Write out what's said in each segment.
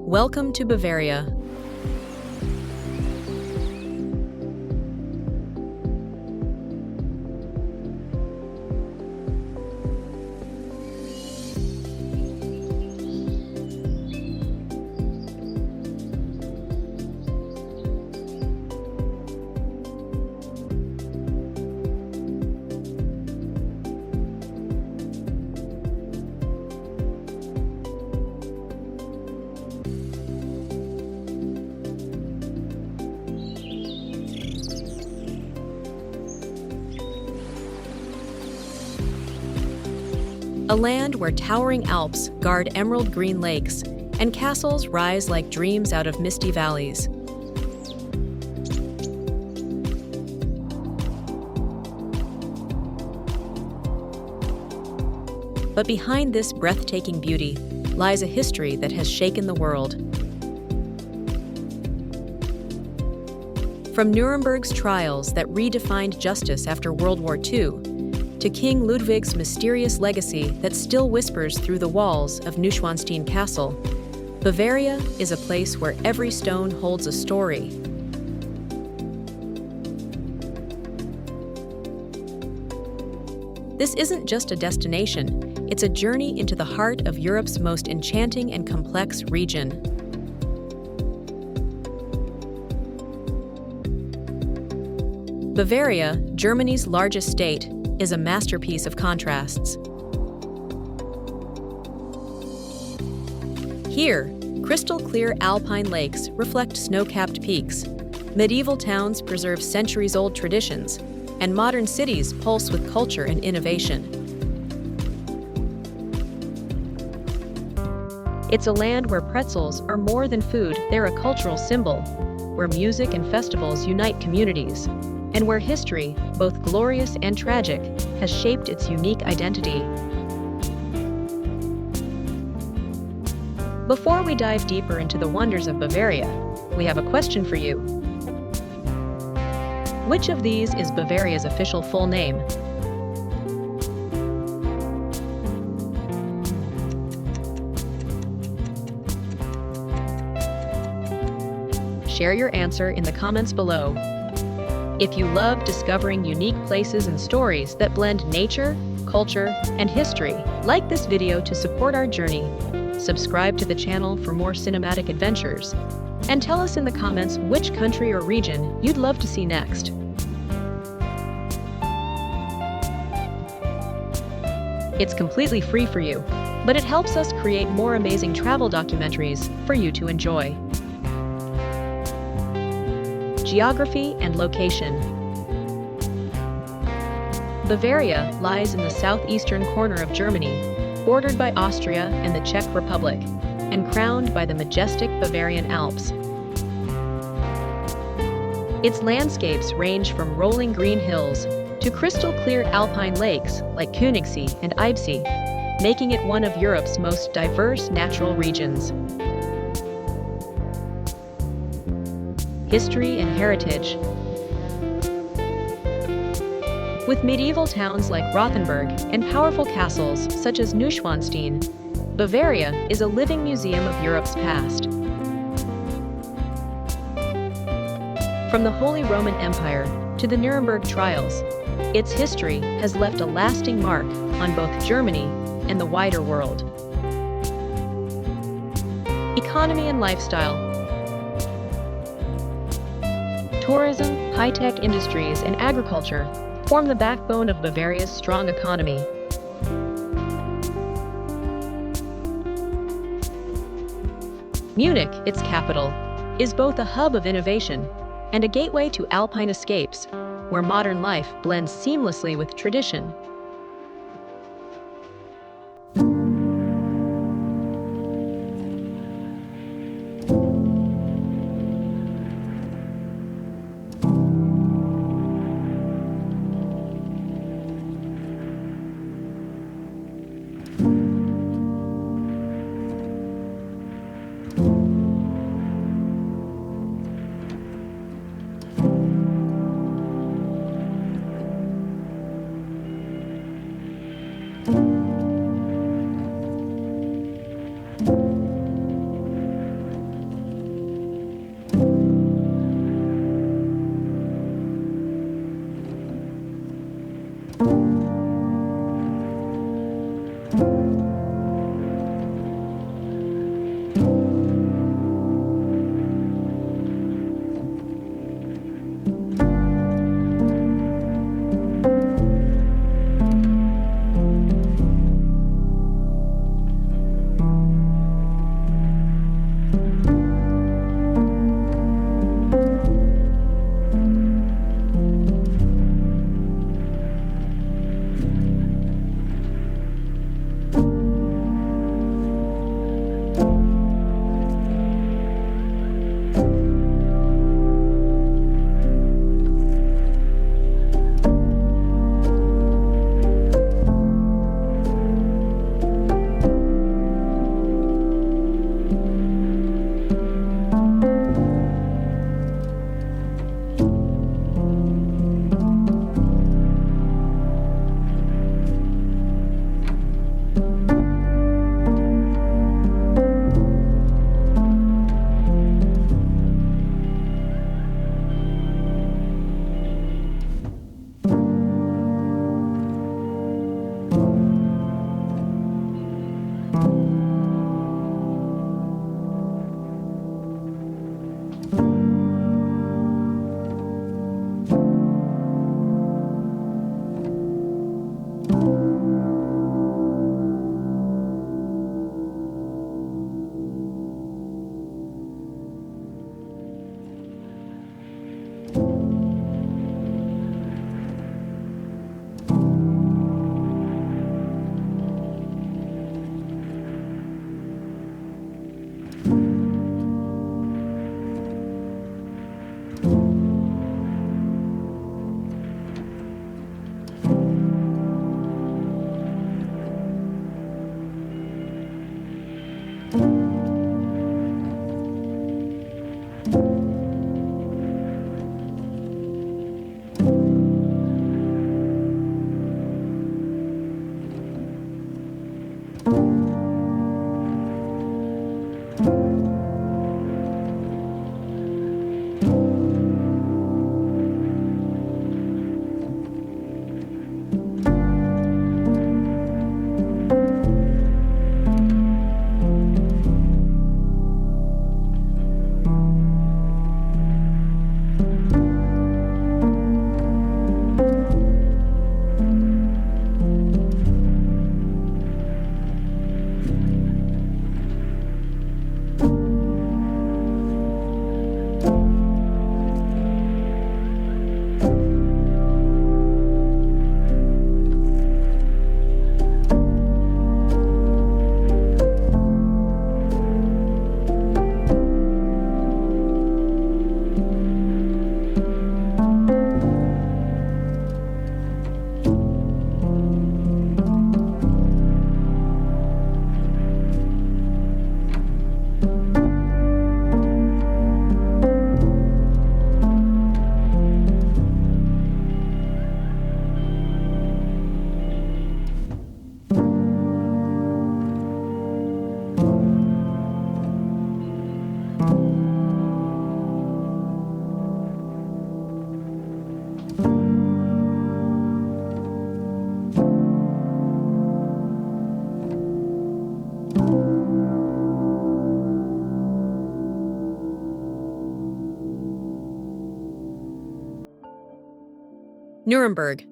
Welcome to Bavaria. A land where towering Alps guard emerald green lakes and castles rise like dreams out of misty valleys. But behind this breathtaking beauty lies a history that has shaken the world. From Nuremberg's trials that redefined justice after World War II, to King Ludwig's mysterious legacy that still whispers through the walls of Neuschwanstein Castle, Bavaria is a place where every stone holds a story. This isn't just a destination, it's a journey into the heart of Europe's most enchanting and complex region. Bavaria, Germany's largest state, is a masterpiece of contrasts. Here, crystal-clear alpine lakes reflect snow-capped peaks, medieval towns preserve centuries-old traditions, and modern cities pulse with culture and innovation. It's a land where pretzels are more than food, they're a cultural symbol, where music and festivals unite communities, and where history, both glorious and tragic, has shaped its unique identity. Before we dive deeper into the wonders of Bavaria, we have a question for you. Which of these is Bavaria's official full name? Share your answer in the comments below. If you love discovering unique places and stories that blend nature, culture, and history, like this video to support our journey, subscribe to the channel for more cinematic adventures, and tell us in the comments which country or region you'd love to see next. It's completely free for you, but it helps us create more amazing travel documentaries for you to enjoy. Geography and location. Bavaria lies in the southeastern corner of Germany, bordered by Austria and the Czech Republic, and crowned by the majestic Bavarian Alps. Its landscapes range from rolling green hills to crystal-clear alpine lakes like Königssee and Eibsee, making it one of Europe's most diverse natural regions. History and heritage. With medieval towns like Rothenburg and powerful castles such as Neuschwanstein, Bavaria is a living museum of Europe's past. From the Holy Roman Empire to the Nuremberg trials, its history has left a lasting mark on both Germany and the wider world. Economy and lifestyle. Tourism, high-tech industries, and agriculture form the backbone of Bavaria's strong economy. Munich, its capital, is both a hub of innovation and a gateway to alpine escapes, where modern life blends seamlessly with tradition. Nuremberg.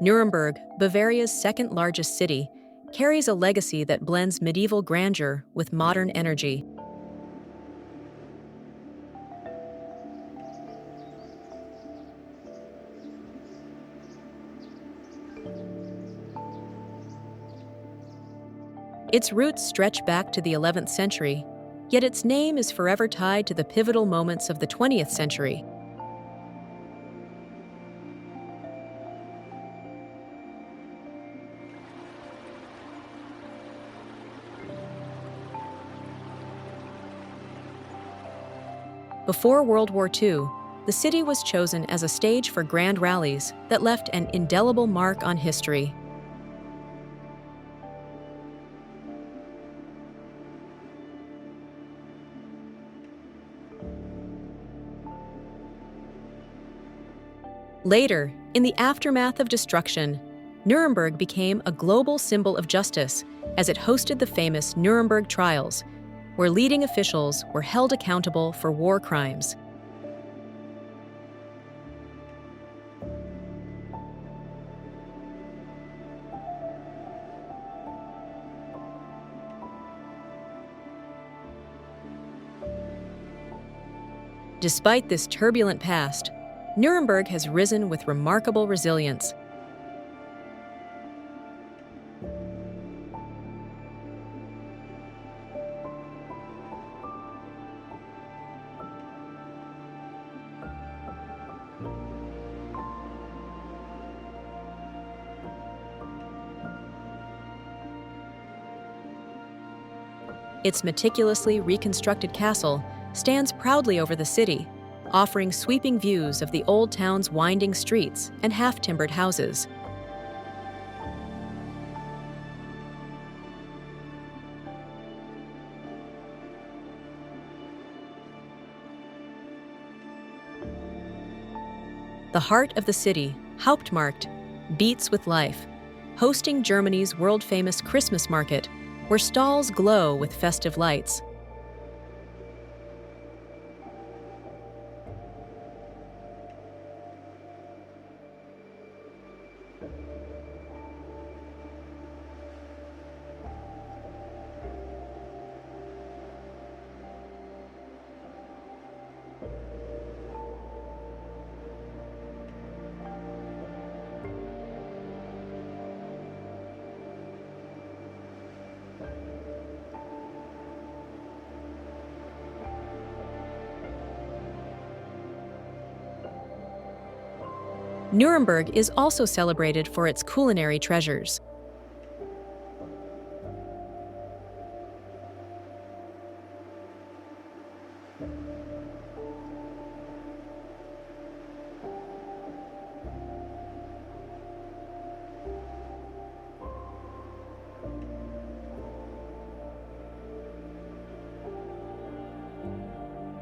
Nuremberg, Bavaria's second largest city, carries a legacy that blends medieval grandeur with modern energy. Its roots stretch back to the 11th century, yet its name is forever tied to the pivotal moments of the 20th century. Before World War II, the city was chosen as a stage for grand rallies that left an indelible mark on history. Later, in the aftermath of destruction, Nuremberg became a global symbol of justice as it hosted the famous Nuremberg trials, where leading officials were held accountable for war crimes. Despite this turbulent past, Nuremberg has risen with remarkable resilience. Its meticulously reconstructed castle stands proudly over the city, offering sweeping views of the old town's winding streets and half-timbered houses. The heart of the city, Hauptmarkt, beats with life, hosting Germany's world-famous Christmas market, where stalls glow with festive lights. Nuremberg is also celebrated for its culinary treasures.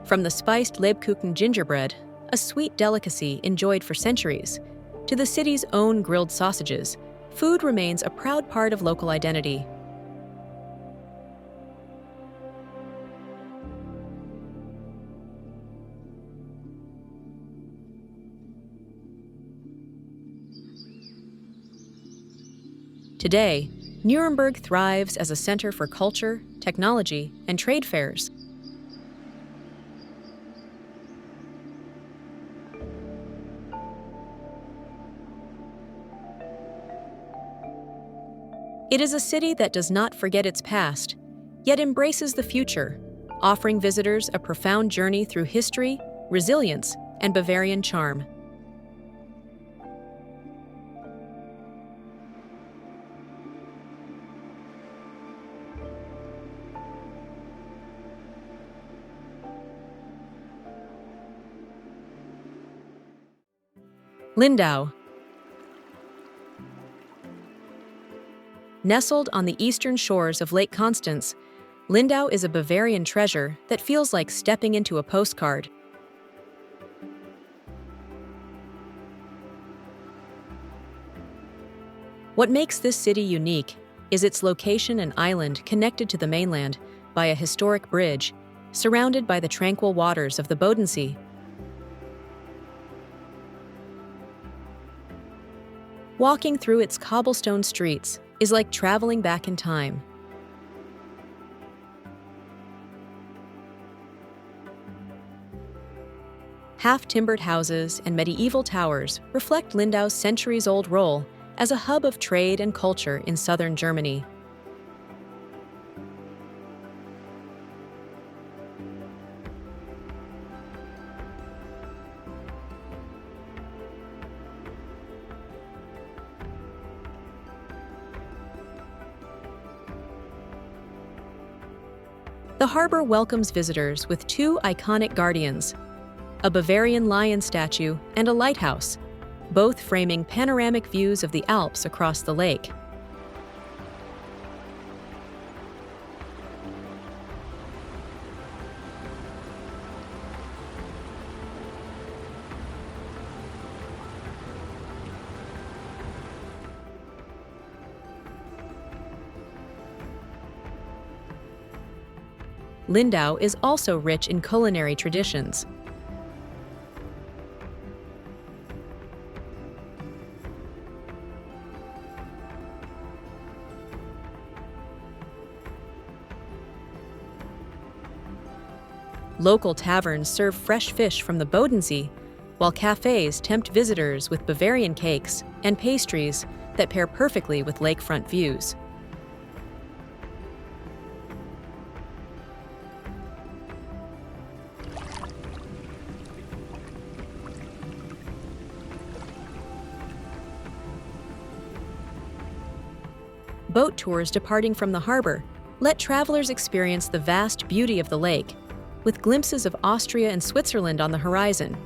From the spiced Lebkuchen gingerbread, a sweet delicacy enjoyed for centuries, to the city's own grilled sausages, food remains a proud part of local identity. Today, Nuremberg thrives as a center for culture, technology, and trade fairs. It is a city that does not forget its past, yet embraces the future, offering visitors a profound journey through history, resilience, and Bavarian charm. Lindau. Nestled on the eastern shores of Lake Constance, Lindau is a Bavarian treasure that feels like stepping into a postcard. What makes this city unique is its location and island connected to the mainland by a historic bridge, surrounded by the tranquil waters of the Bodensee. Walking through its cobblestone streets is like traveling back in time. Half-timbered houses and medieval towers reflect Lindau's centuries-old role as a hub of trade and culture in southern Germany. The harbor welcomes visitors with two iconic guardians, a Bavarian lion statue and a lighthouse, both framing panoramic views of the Alps across the lake. Lindau is also rich in culinary traditions. Local taverns serve fresh fish from the Bodensee, while cafes tempt visitors with Bavarian cakes and pastries that pair perfectly with lakefront views. Boat tours departing from the harbor let travelers experience the vast beauty of the lake, with glimpses of Austria and Switzerland on the horizon.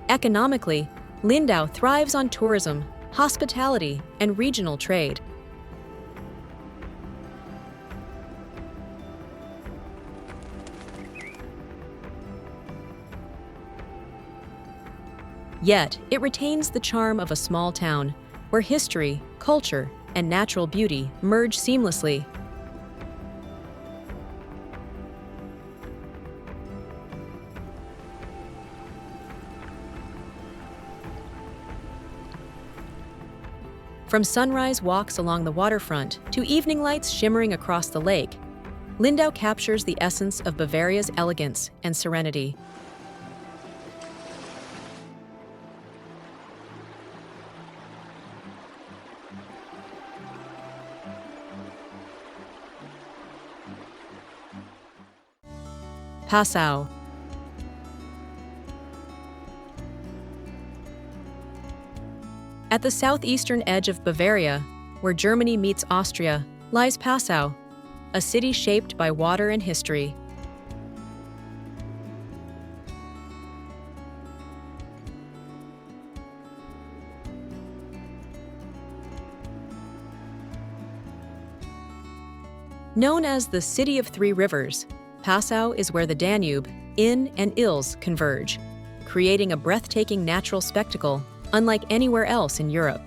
Economically, Lindau thrives on tourism, hospitality, and regional trade. Yet, it retains the charm of a small town, where history, culture, and natural beauty merge seamlessly. From sunrise walks along the waterfront to evening lights shimmering across the lake, Lindau captures the essence of Bavaria's elegance and serenity. Passau. At the southeastern edge of Bavaria, where Germany meets Austria, lies Passau, a city shaped by water and history. Known as the City of Three Rivers, Passau is where the Danube, Inn, and Ilz converge, creating a breathtaking natural spectacle unlike anywhere else in Europe.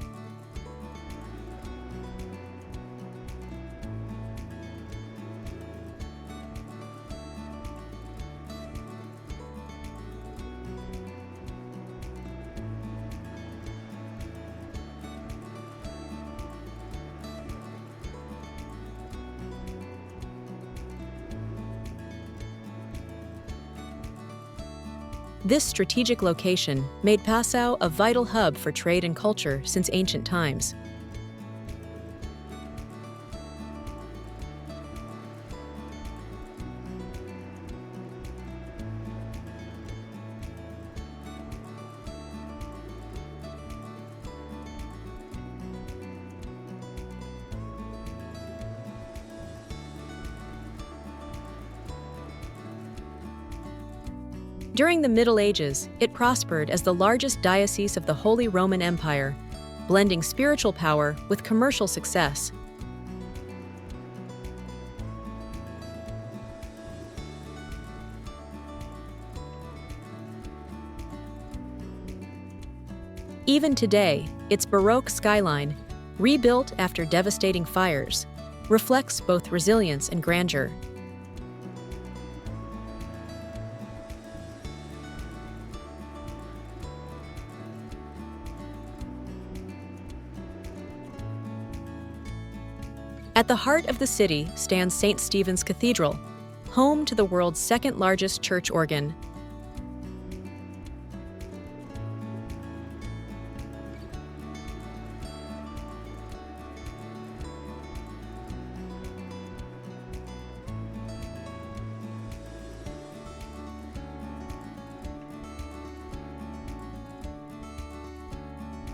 This strategic location made Passau a vital hub for trade and culture since ancient times. During the Middle Ages, it prospered as the largest diocese of the Holy Roman Empire, blending spiritual power with commercial success. Even today, its Baroque skyline, rebuilt after devastating fires, reflects both resilience and grandeur. At the heart of the city stands St. Stephen's Cathedral, home to the world's second-largest church organ.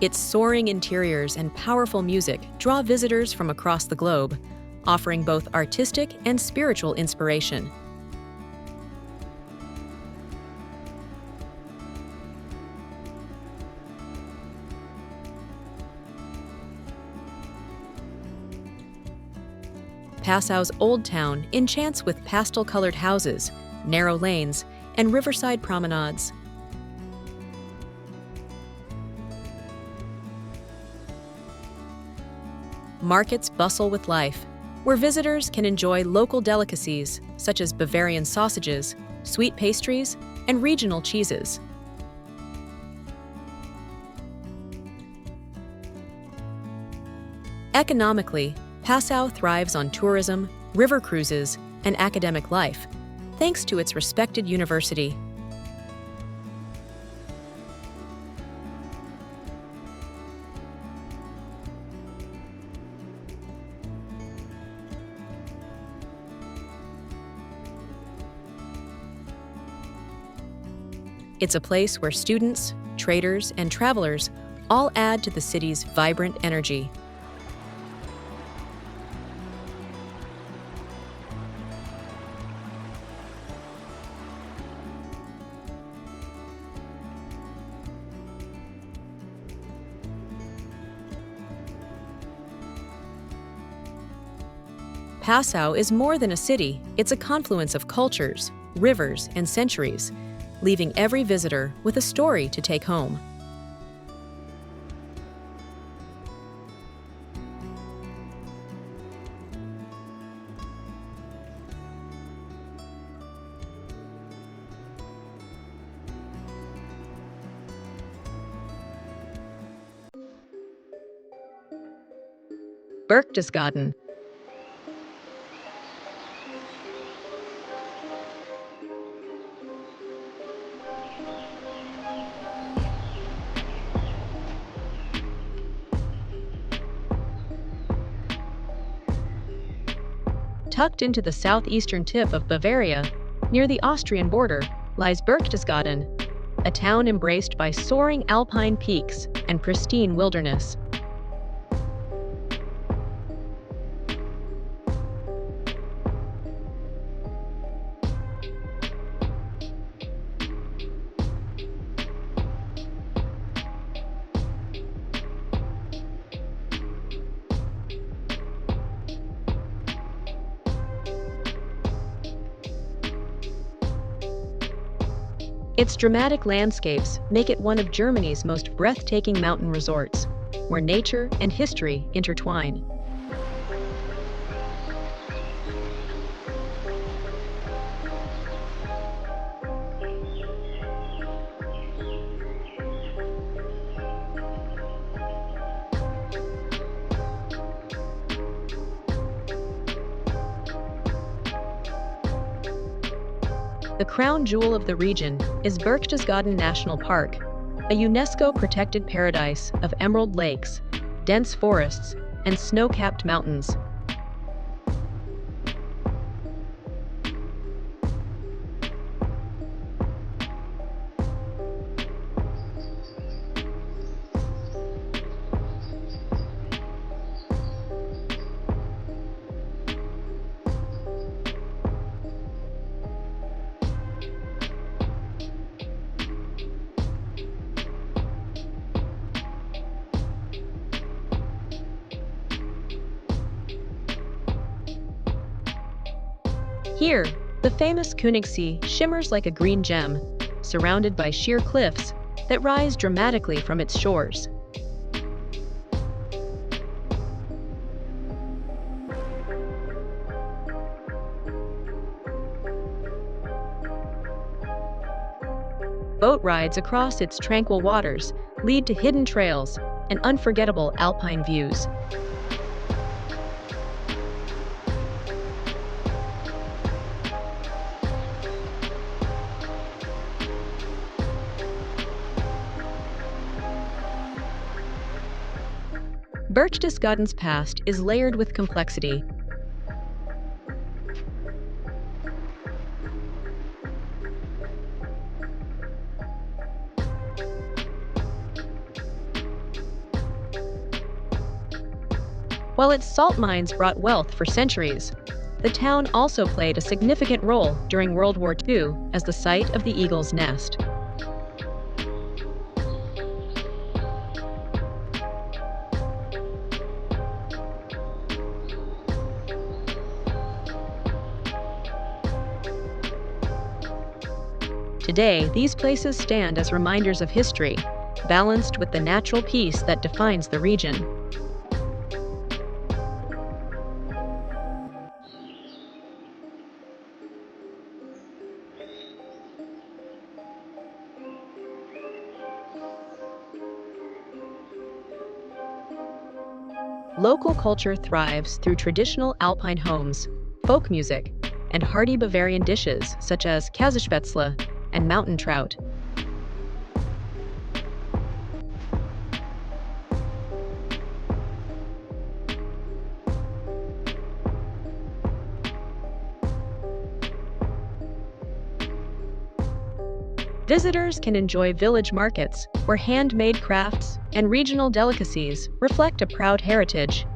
Its soaring interiors and powerful music draw visitors from across the globe, offering both artistic and spiritual inspiration. Passau's Old Town enchants with pastel-colored houses, narrow lanes, and riverside promenades. Markets bustle with life, where visitors can enjoy local delicacies such as Bavarian sausages, sweet pastries, and regional cheeses. Economically, Passau thrives on tourism, river cruises, and academic life, thanks to its respected university. It's a place where students, traders, and travelers all add to the city's vibrant energy. Passau is more than a city, it's a confluence of cultures, rivers, and centuries, leaving every visitor with a story to take home. Berchtesgaden. Tucked into the southeastern tip of Bavaria, near the Austrian border, lies Berchtesgaden, a town embraced by soaring alpine peaks and pristine wilderness. Its dramatic landscapes make it one of Germany's most breathtaking mountain resorts, where nature and history intertwine. The crown jewel of the region is Berchtesgaden National Park, a UNESCO-protected paradise of emerald lakes, dense forests, and snow-capped mountains. Here, the famous Königssee shimmers like a green gem, surrounded by sheer cliffs that rise dramatically from its shores. Boat rides across its tranquil waters lead to hidden trails and unforgettable alpine views. Berchtesgaden's past is layered with complexity. While its salt mines brought wealth for centuries, the town also played a significant role during World War II as the site of the Eagle's Nest. Today, these places stand as reminders of history, balanced with the natural peace that defines the region. Local culture thrives through traditional alpine homes, folk music, and hearty Bavarian dishes such as Käsespätzle and mountain trout. Visitors can enjoy village markets where handmade crafts and regional delicacies reflect a proud heritage.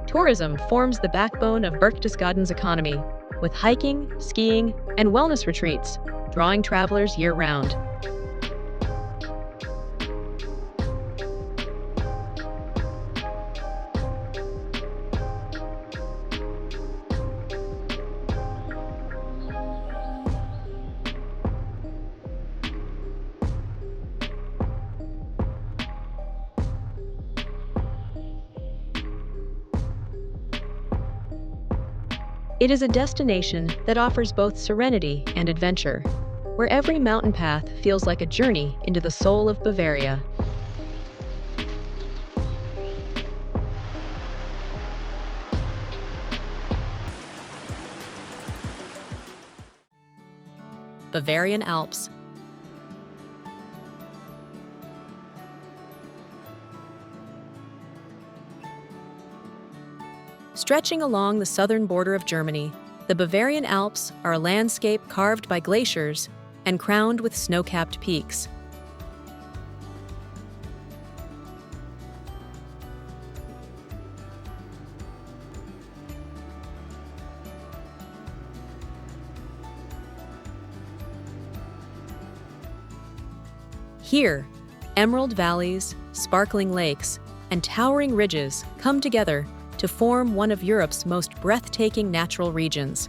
Tourism forms the backbone of Berchtesgaden's economy, with hiking, skiing, and wellness retreats, drawing travelers year-round. It is a destination that offers both serenity and adventure, where every mountain path feels like a journey into the soul of Bavaria. Bavarian Alps. Stretching along the southern border of Germany, the Bavarian Alps are a landscape carved by glaciers and crowned with snow-capped peaks. Here, emerald valleys, sparkling lakes, and towering ridges come together to form one of Europe's most breathtaking natural regions.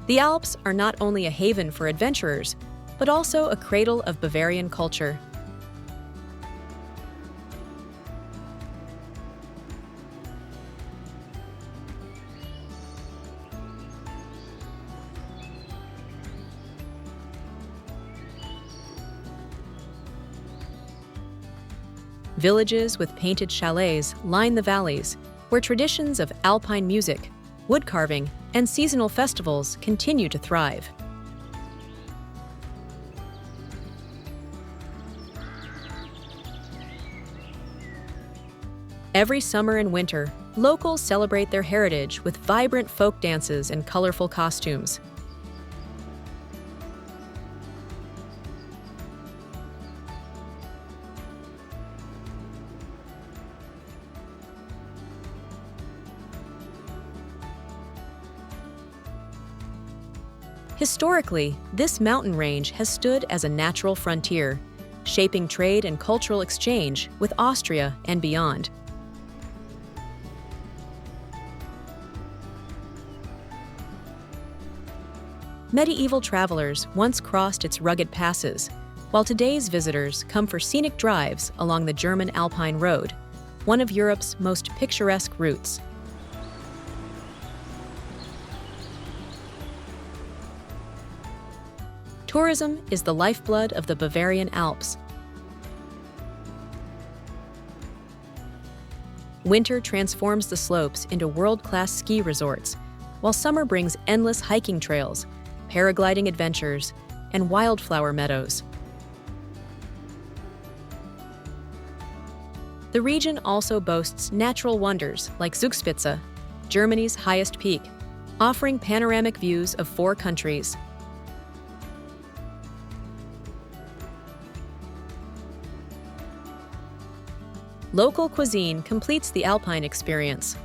The Alps are not only a haven for adventurers, but also a cradle of Bavarian culture. Villages with painted chalets line the valleys, where traditions of alpine music, wood carving, and seasonal festivals continue to thrive. Every summer and winter, locals celebrate their heritage with vibrant folk dances and colorful costumes. Historically, this mountain range has stood as a natural frontier, shaping trade and cultural exchange with Austria and beyond. Medieval travelers once crossed its rugged passes, while today's visitors come for scenic drives along the German Alpine Road, one of Europe's most picturesque routes. Tourism is the lifeblood of the Bavarian Alps. Winter transforms the slopes into world-class ski resorts, while summer brings endless hiking trails, paragliding adventures, and wildflower meadows. The region also boasts natural wonders like Zugspitze, Germany's highest peak, offering panoramic views of 4 countries. Local cuisine completes the alpine experience.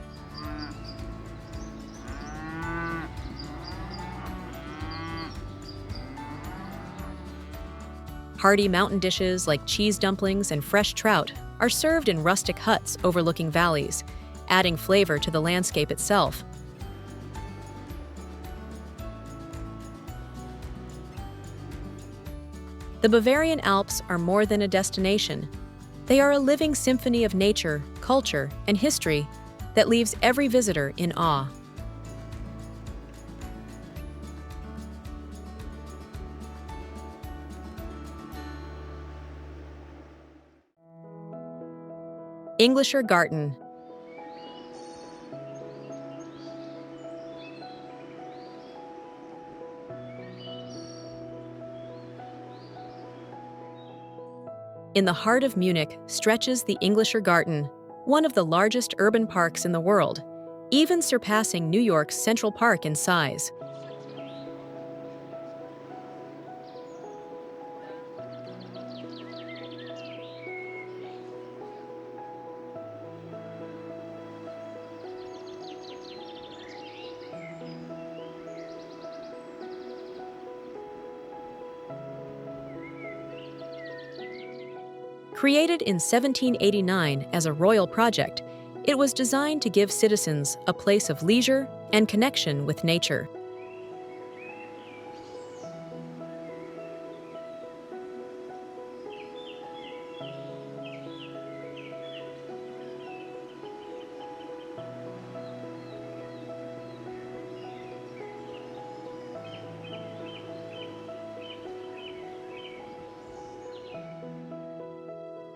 Hearty mountain dishes like cheese dumplings and fresh trout are served in rustic huts overlooking valleys, adding flavor to the landscape itself. The Bavarian Alps are more than a destination. They are a living symphony of nature, culture, and history that leaves every visitor in awe. Englischer Garten. In the heart of Munich stretches the Englischer Garten, one of the largest urban parks in the world, even surpassing New York's Central Park in size. Created in 1789 as a royal project, it was designed to give citizens a place of leisure, and connection with nature.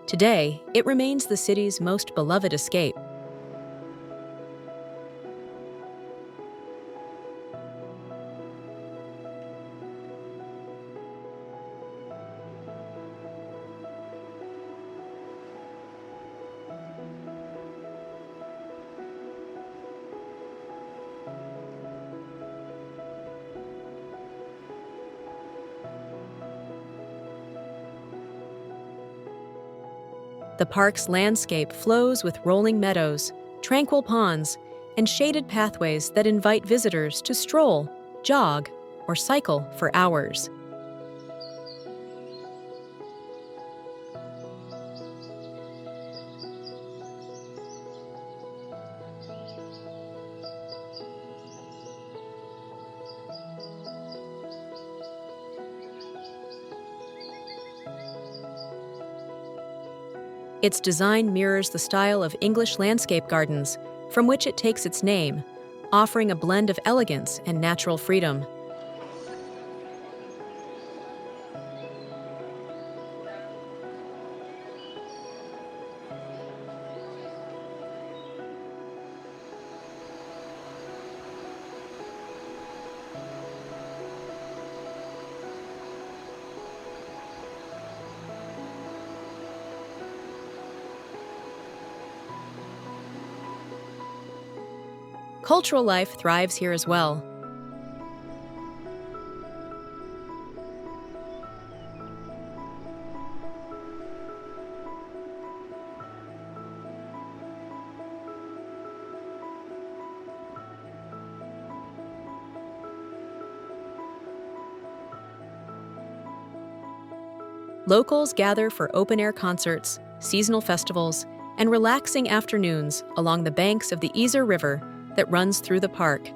Today, it remains the city's most beloved escape. The park's landscape flows with rolling meadows, tranquil ponds, and shaded pathways that invite visitors to stroll, jog, or cycle for hours. Its design mirrors the style of English landscape gardens, from which it takes its name, offering a blend of elegance and natural freedom. Cultural life thrives here as well. Locals gather for open-air concerts, seasonal festivals, and relaxing afternoons along the banks of the Isar River that runs through the park.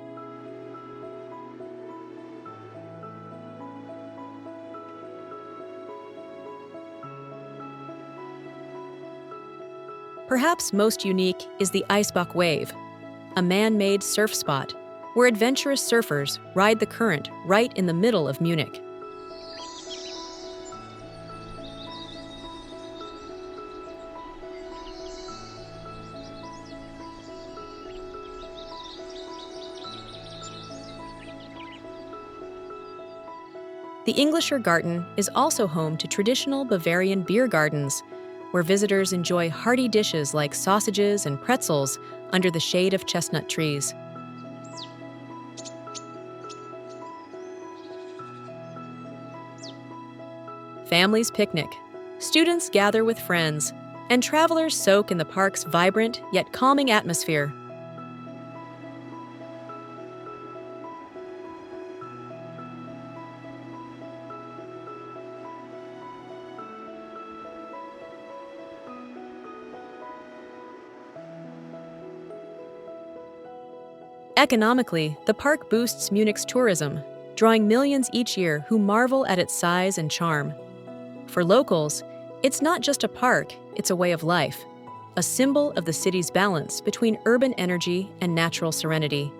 Perhaps most unique is the Eisbach Wave, a man-made surf spot where adventurous surfers ride the current right in the middle of Munich. The Englischer Garten is also home to traditional Bavarian beer gardens, where visitors enjoy hearty dishes like sausages and pretzels under the shade of chestnut trees. Families picnic, students gather with friends, and travelers soak in the park's vibrant yet calming atmosphere. Economically, the park boosts Munich's tourism, drawing millions each year who marvel at its size and charm. For locals, it's not just a park, it's a way of life, a symbol of the city's balance between urban energy and natural serenity.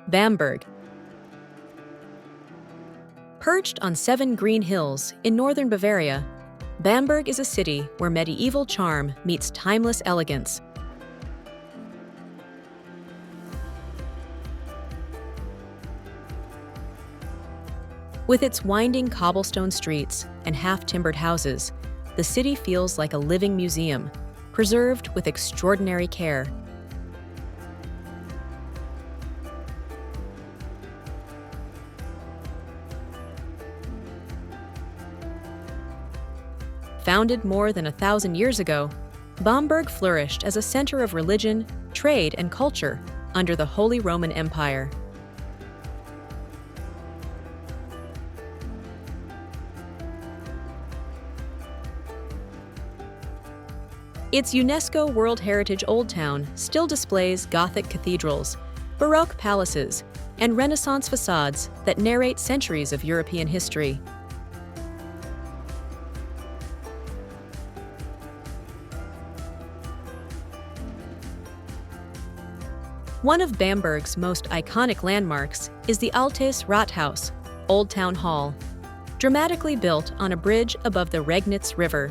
Bamberg. Perched on 7 green hills in northern Bavaria, Bamberg is a city where medieval charm meets timeless elegance. With its winding cobblestone streets and half-timbered houses, the city feels like a living museum, preserved with extraordinary care. Founded more than 1,000 years ago, Bamberg flourished as a center of religion, trade, and culture under the Holy Roman Empire. Its UNESCO World Heritage Old Town still displays Gothic cathedrals, Baroque palaces, and Renaissance facades that narrate centuries of European history. One of Bamberg's most iconic landmarks is the Altes Rathaus, Old Town Hall, dramatically built on a bridge above the Regnitz River.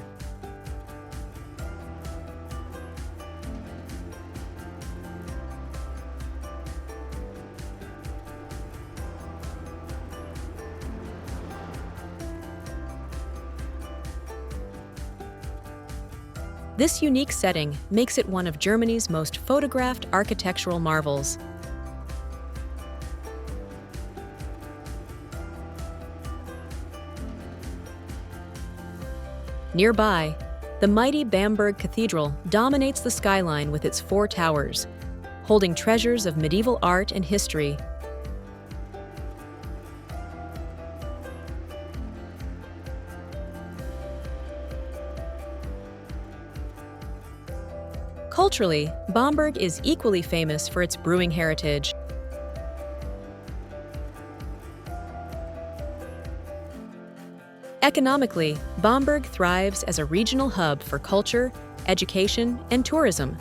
This unique setting makes it one of Germany's most photographed architectural marvels. Nearby, the mighty Bamberg Cathedral dominates the skyline with its 4 towers, holding treasures of medieval art and history. Culturally, Bamberg is equally famous for its brewing heritage. Economically, Bamberg thrives as a regional hub for culture, education, and tourism.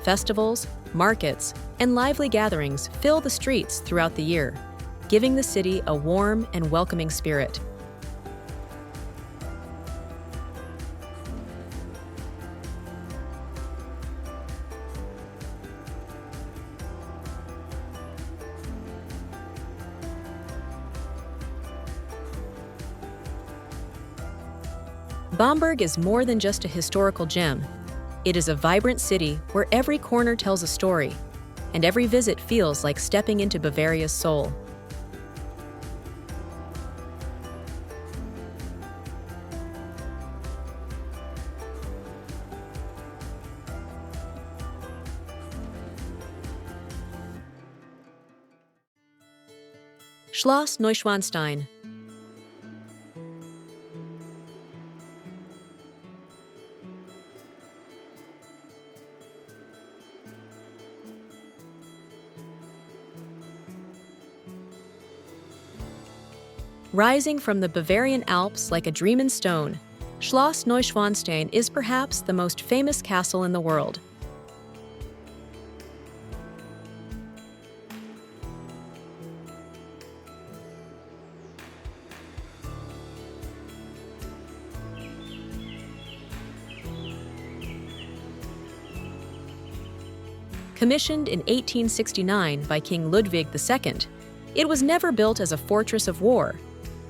Festivals, markets, and lively gatherings fill the streets throughout the year, giving the city a warm and welcoming spirit. Bamberg is more than just a historical gem. It is a vibrant city where every corner tells a story, and every visit feels like stepping into Bavaria's soul. Schloss Neuschwanstein. Rising from the Bavarian Alps like a dream in stone, Schloss Neuschwanstein is perhaps the most famous castle in the world. Commissioned in 1869 by King Ludwig II, it was never built as a fortress of war,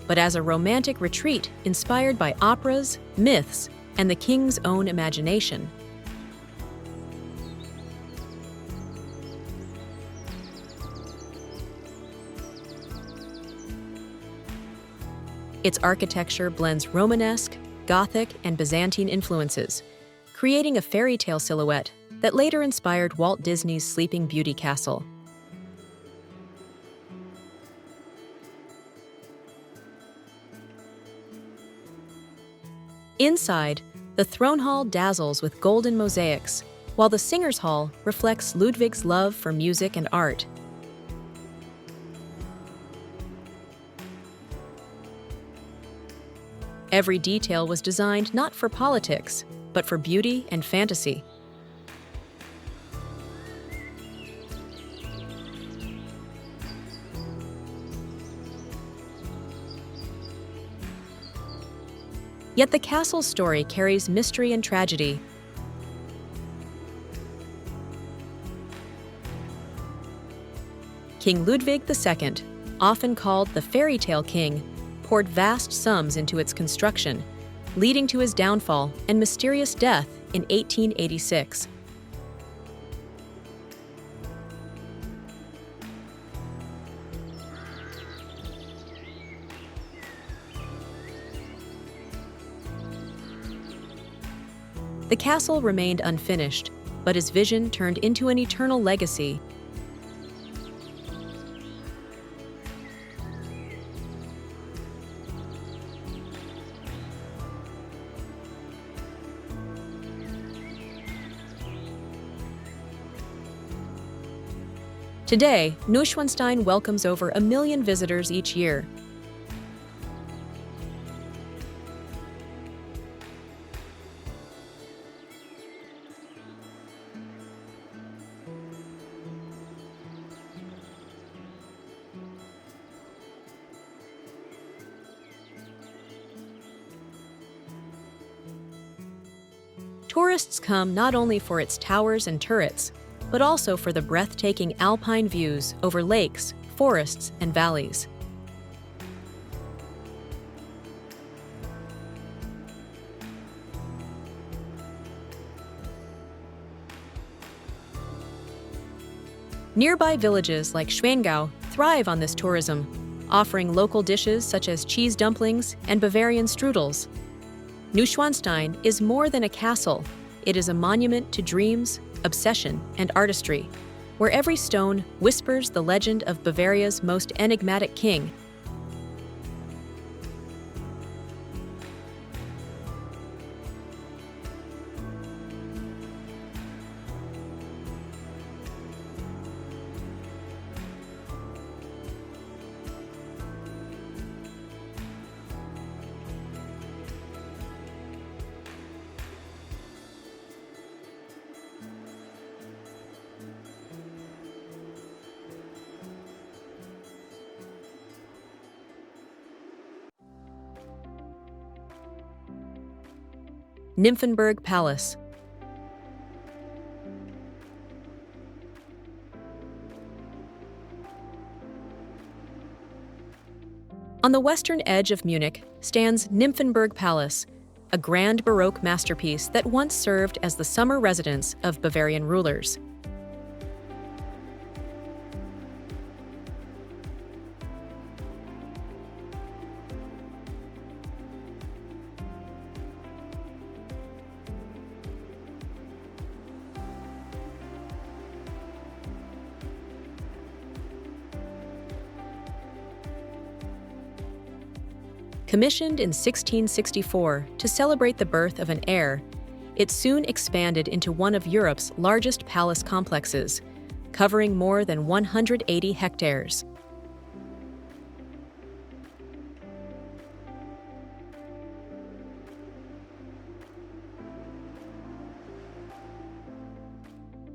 but as a romantic retreat inspired by operas, myths, and the king's own imagination. Its architecture blends Romanesque, Gothic, and Byzantine influences, creating a fairy tale silhouette that later inspired Walt Disney's Sleeping Beauty castle. Inside, the throne hall dazzles with golden mosaics, while the Singers' Hall reflects Ludwig's love for music and art. Every detail was designed not for politics, but for beauty and fantasy. Yet the castle's story carries mystery and tragedy. King Ludwig II, often called the fairytale king, poured vast sums into its construction, leading to his downfall and mysterious death in 1886. The castle remained unfinished, but his vision turned into an eternal legacy. Today, Neuschwanstein welcomes over 1 million visitors each year. Tourists come not only for its towers and turrets, but also for the breathtaking alpine views over lakes, forests, and valleys. Nearby villages like Schwangau thrive on this tourism, offering local dishes such as cheese dumplings and Bavarian strudels. Neuschwanstein is more than a castle. It is a monument to dreams, obsession, and artistry, where every stone whispers the legend of Bavaria's most enigmatic king. Nymphenburg Palace. On the western edge of Munich stands Nymphenburg Palace, a grand Baroque masterpiece that once served as the summer residence of Bavarian rulers. Commissioned in 1664 to celebrate the birth of an heir, it soon expanded into one of Europe's largest palace complexes, covering more than 180 hectares.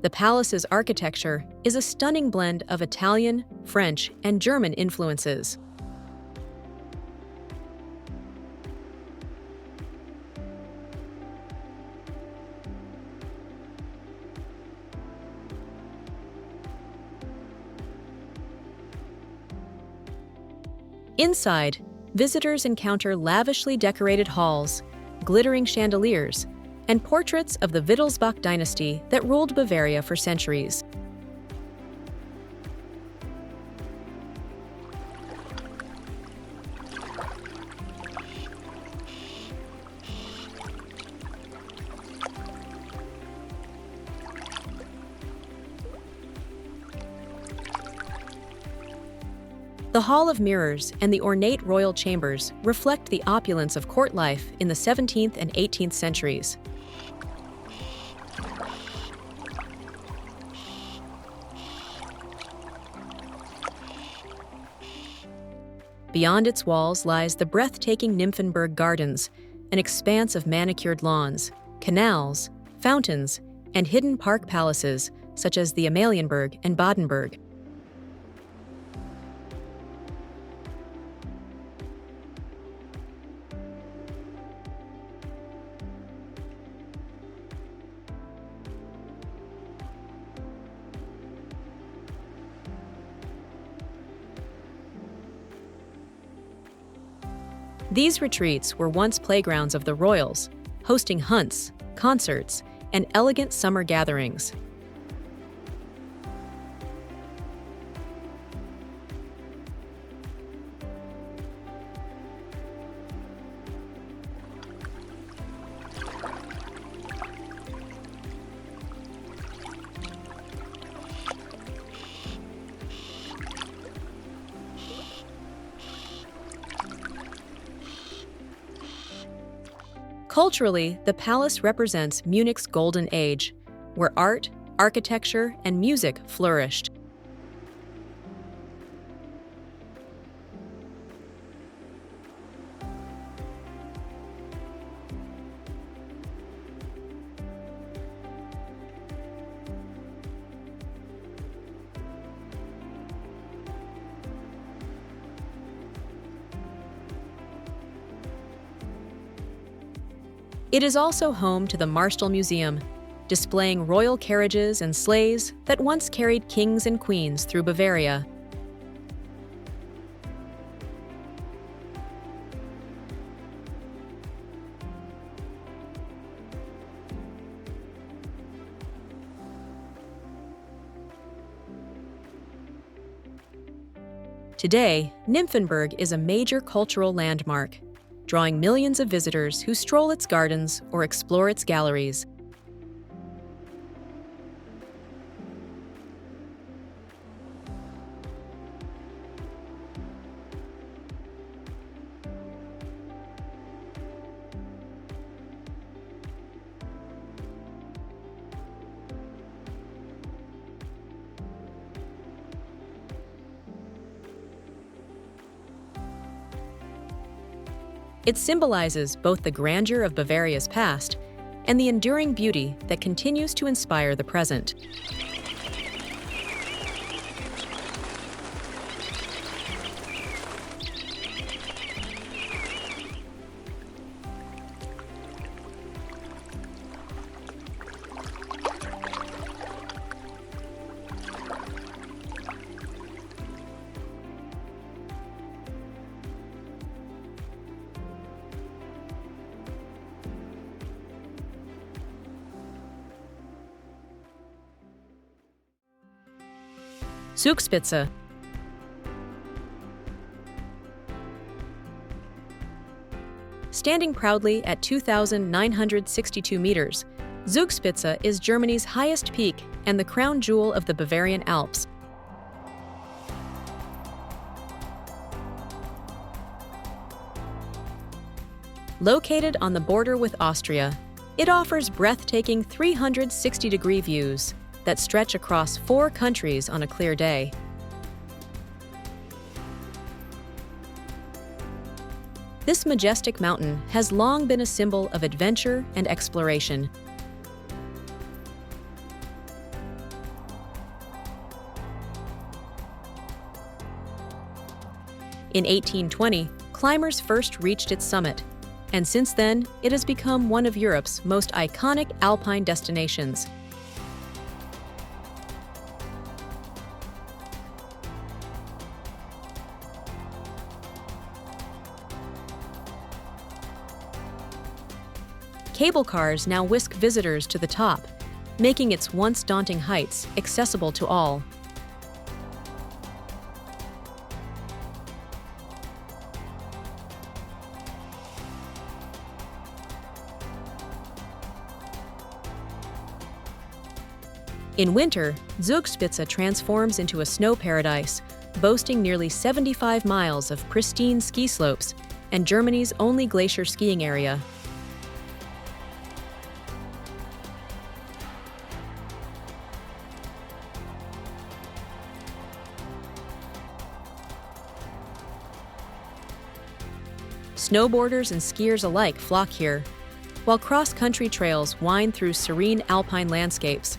The palace's architecture is a stunning blend of Italian, French, and German influences. Inside, visitors encounter lavishly decorated halls, glittering chandeliers, and portraits of the Wittelsbach dynasty that ruled Bavaria for centuries. The Hall of Mirrors and the ornate royal chambers reflect the opulence of court life in the 17th and 18th centuries. Beyond its walls lies the breathtaking Nymphenburg Gardens, an expanse of manicured lawns, canals, fountains, and hidden park palaces such as the Amalienburg and Badenburg. These retreats were once playgrounds of the royals, hosting hunts, concerts, and elegant summer gatherings. Culturally, the palace represents Munich's golden age, where art, architecture, and music flourished. It is also home to the Marstall Museum, displaying royal carriages and sleighs that once carried kings and queens through Bavaria. Today, Nymphenburg is a major cultural landmark, drawing millions of visitors who stroll its gardens or explore its galleries. It symbolizes both the grandeur of Bavaria's past and the enduring beauty that continues to inspire the present. Zugspitze. Standing proudly at 2,962 meters, Zugspitze is Germany's highest peak and the crown jewel of the Bavarian Alps. Located on the border with Austria, it offers breathtaking 360-degree views that stretch across 4 countries on a clear day. This majestic mountain has long been a symbol of adventure and exploration. In 1820, climbers first reached its summit, and since then, it has become one of Europe's most iconic alpine destinations. Cable cars now whisk visitors to the top, making its once daunting heights accessible to all. In winter, Zugspitze transforms into a snow paradise, boasting nearly 75 miles of pristine ski slopes and Germany's only glacier skiing area. Snowboarders and skiers alike flock here, while cross-country trails wind through serene alpine landscapes.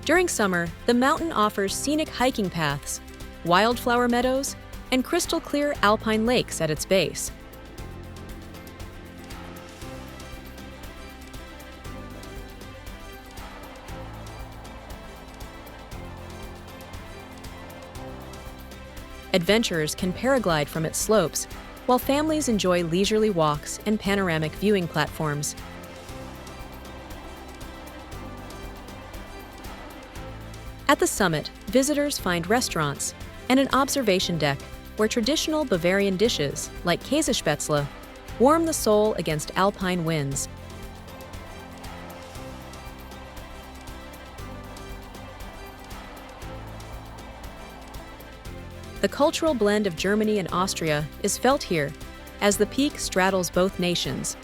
During summer, the mountain offers scenic hiking paths, wildflower meadows, and crystal-clear alpine lakes at its base. Adventurers can paraglide from its slopes, while families enjoy leisurely walks and panoramic viewing platforms. At the summit, visitors find restaurants and an observation deck where traditional Bavarian dishes, like Käsespätzle, warm the soul against alpine winds. The cultural blend of Germany and Austria is felt here, as the peak straddles both nations.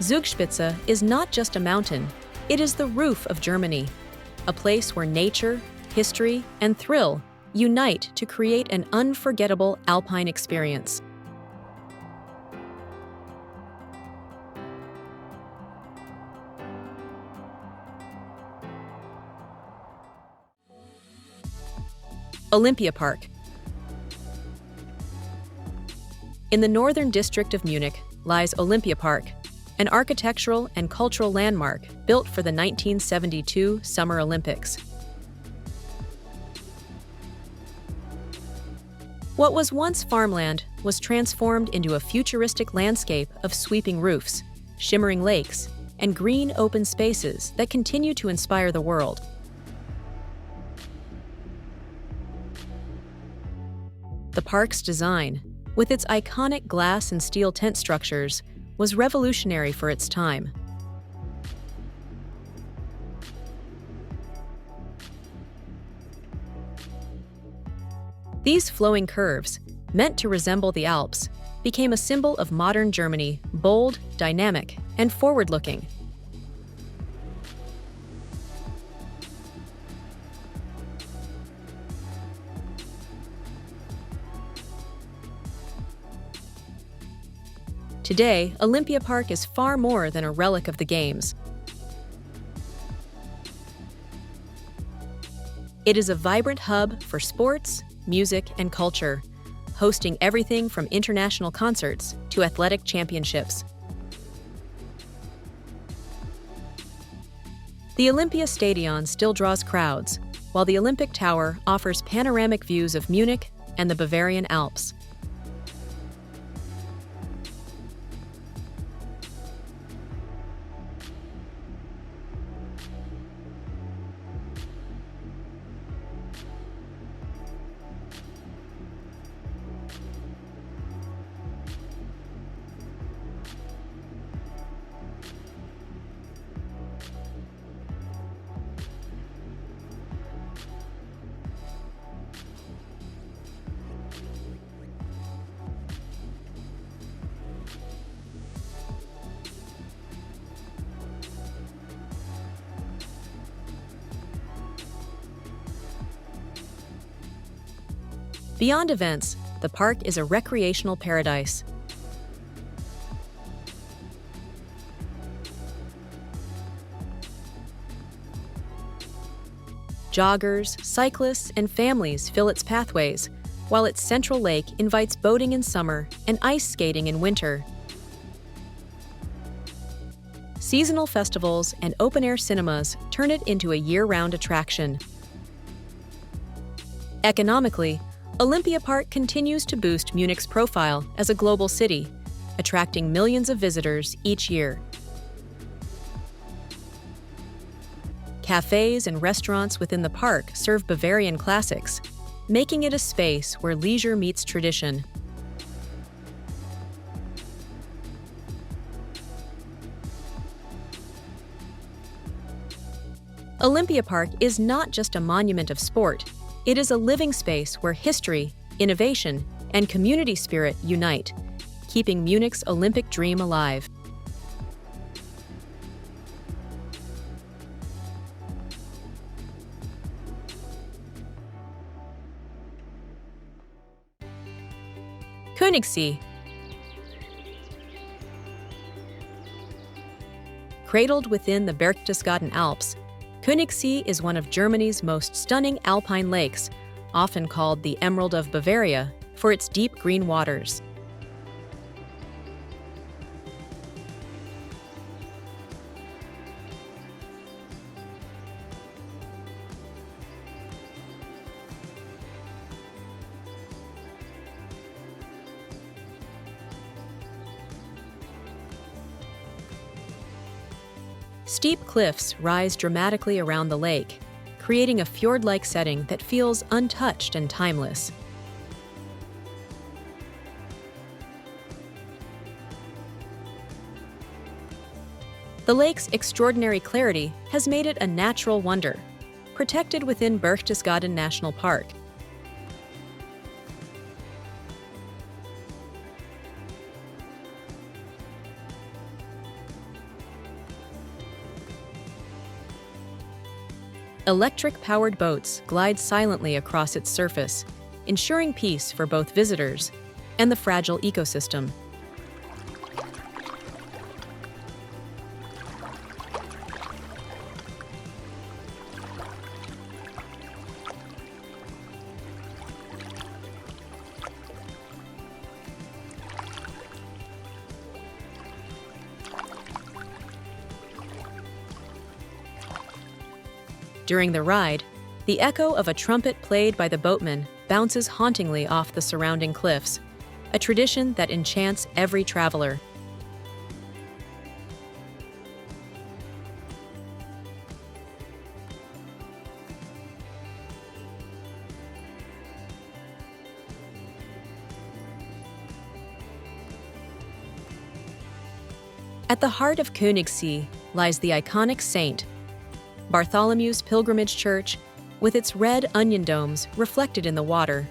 Zugspitze is not just a mountain, it is the roof of Germany, a place where nature, history, and thrill unite to create an unforgettable alpine experience. Olympiapark. In the northern district of Munich lies Olympiapark, an architectural and cultural landmark built for the 1972 Summer Olympics. What was once farmland was transformed into a futuristic landscape of sweeping roofs, shimmering lakes, and green open spaces that continue to inspire the world. The park's design, with its iconic glass and steel tent structures, was revolutionary for its time. These flowing curves, meant to resemble the Alps, became a symbol of modern Germany, bold, dynamic, and forward-looking. Today, Olympiapark is far more than a relic of the Games. It is a vibrant hub for sports, music, and culture, hosting everything from international concerts to athletic championships. The Olympiastadion still draws crowds, while the Olympic Tower offers panoramic views of Munich and the Bavarian Alps. Beyond events, the park is a recreational paradise. Joggers, cyclists, and families fill its pathways, while its central lake invites boating in summer and ice skating in winter. Seasonal festivals and open-air cinemas turn it into a year-round attraction. Economically, Olympiapark continues to boost Munich's profile as a global city, attracting millions of visitors each year. Cafes and restaurants within the park serve Bavarian classics, making it a space where leisure meets tradition. Olympiapark is not just a monument of sport. It is a living space where history, innovation, and community spirit unite, keeping Munich's Olympic dream alive. Königssee. Cradled within the Berchtesgaden Alps, Königssee is one of Germany's most stunning alpine lakes, often called the Emerald of Bavaria, for its deep green waters. Steep cliffs rise dramatically around the lake, creating a fjord-like setting that feels untouched and timeless. The lake's extraordinary clarity has made it a natural wonder, protected within Berchtesgaden National Park. Electric-powered boats glide silently across its surface, ensuring peace for both visitors and the fragile ecosystem. During the ride, the echo of a trumpet played by the boatmen bounces hauntingly off the surrounding cliffs, a tradition that enchants every traveler. At the heart of Königssee lies the iconic saint, Bartholomew's Pilgrimage Church, with its red onion domes reflected in the water.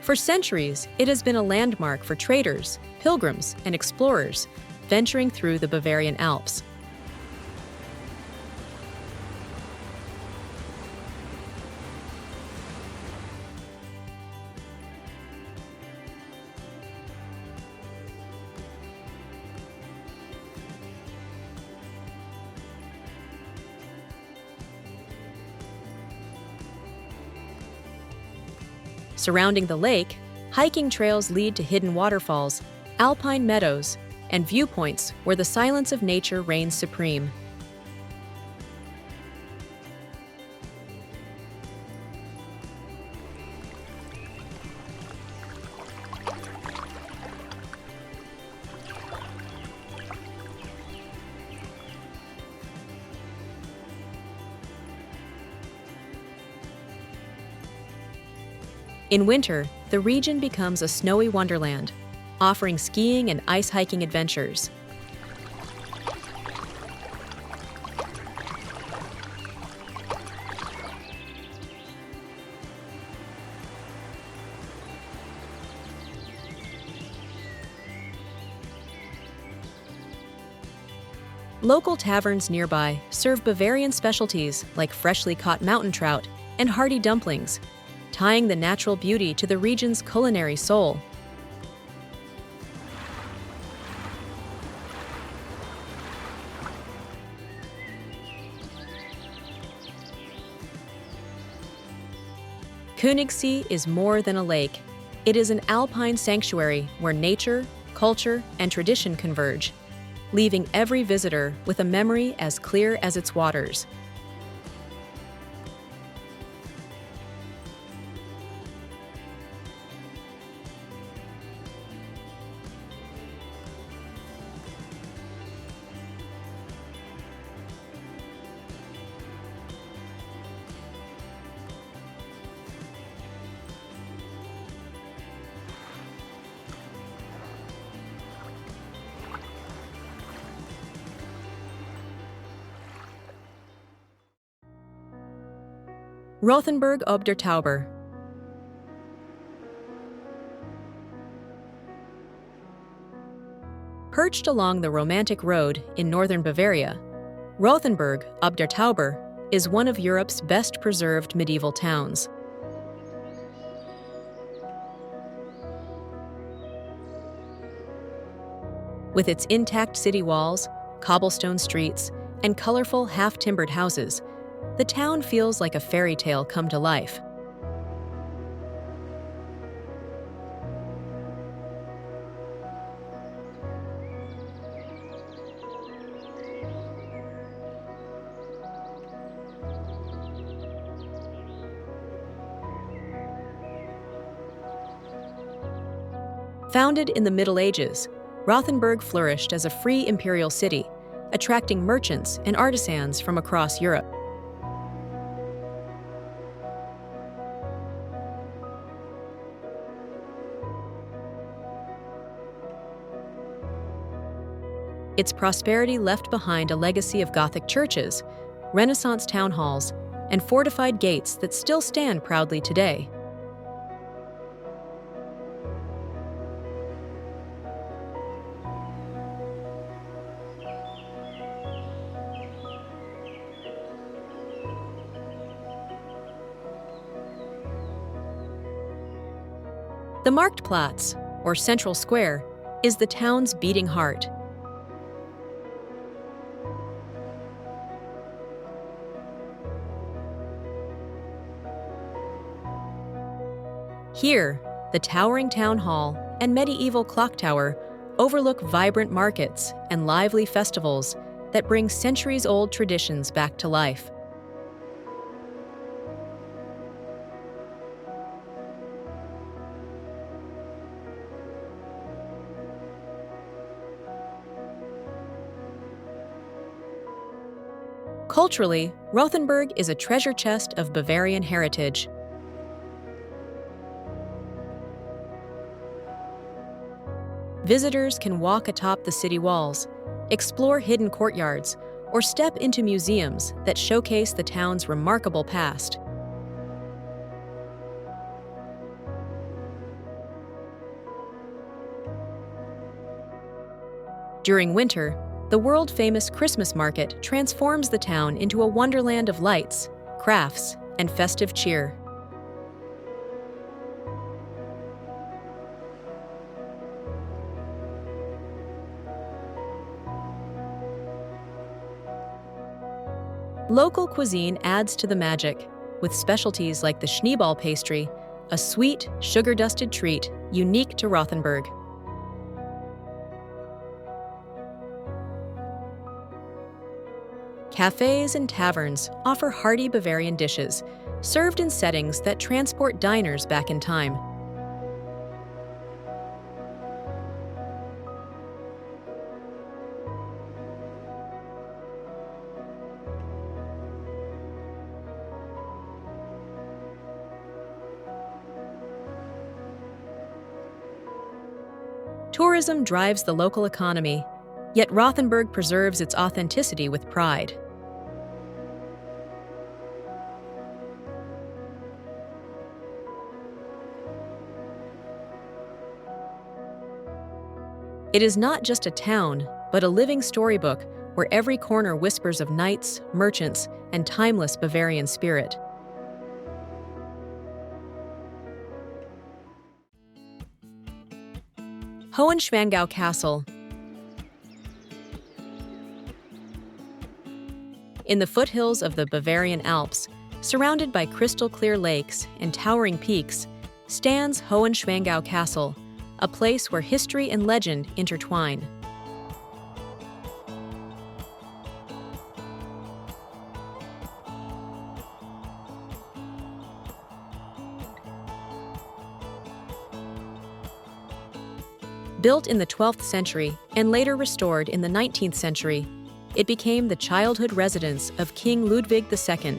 For centuries, it has been a landmark for traders, pilgrims, and explorers venturing through the Bavarian Alps. Surrounding the lake, hiking trails lead to hidden waterfalls, alpine meadows, and viewpoints where the silence of nature reigns supreme. In winter, the region becomes a snowy wonderland, offering skiing and ice hiking adventures. Local taverns nearby serve Bavarian specialties like freshly caught mountain trout and hearty dumplings, tying the natural beauty to the region's culinary soul. Königssee is more than a lake. It is an alpine sanctuary where nature, culture, and tradition converge, leaving every visitor with a memory as clear as its waters. Rothenburg ob der Tauber. Perched along the romantic road in northern Bavaria, Rothenburg ob der Tauber is one of Europe's best preserved medieval towns. With its intact city walls, cobblestone streets, and colorful half-timbered houses, the town feels like a fairy tale come to life. Founded in the Middle Ages, Rothenburg flourished as a free imperial city, attracting merchants and artisans from across Europe. Its prosperity left behind a legacy of Gothic churches, Renaissance town halls, and fortified gates that still stand proudly today. The Marktplatz, or Central Square, is the town's beating heart. Here, the towering town hall and medieval clock tower overlook vibrant markets and lively festivals that bring centuries-old traditions back to life. Culturally, Rothenburg is a treasure chest of Bavarian heritage. Visitors can walk atop the city walls, explore hidden courtyards, or step into museums that showcase the town's remarkable past. During winter, the world-famous Christmas market transforms the town into a wonderland of lights, crafts, and festive cheer. Local cuisine adds to the magic, with specialties like the Schneeball pastry, a sweet, sugar-dusted treat unique to Rothenburg. Cafes and taverns offer hearty Bavarian dishes, served in settings that transport diners back in time. Tourism drives the local economy, yet Rothenburg preserves its authenticity with pride. It is not just a town, but a living storybook where every corner whispers of knights, merchants, and timeless Bavarian spirit. Schwangau Castle. In the foothills of the Bavarian Alps, surrounded by crystal-clear lakes and towering peaks, stands Schwangau Castle, a place where history and legend intertwine. Built in the 12th century and later restored in the 19th century, it became the childhood residence of King Ludwig II,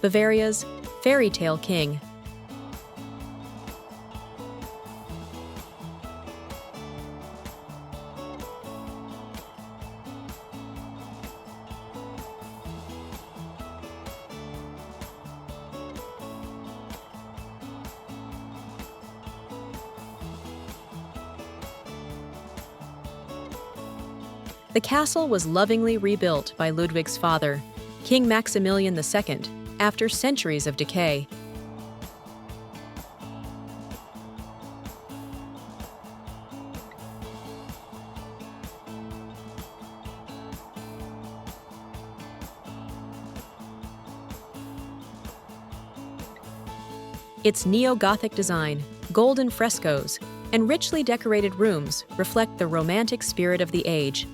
Bavaria's fairy-tale king. The castle was lovingly rebuilt by Ludwig's father, King Maximilian II, after centuries of decay. Its neo-Gothic design, golden frescoes, and richly decorated rooms reflect the romantic spirit of the age.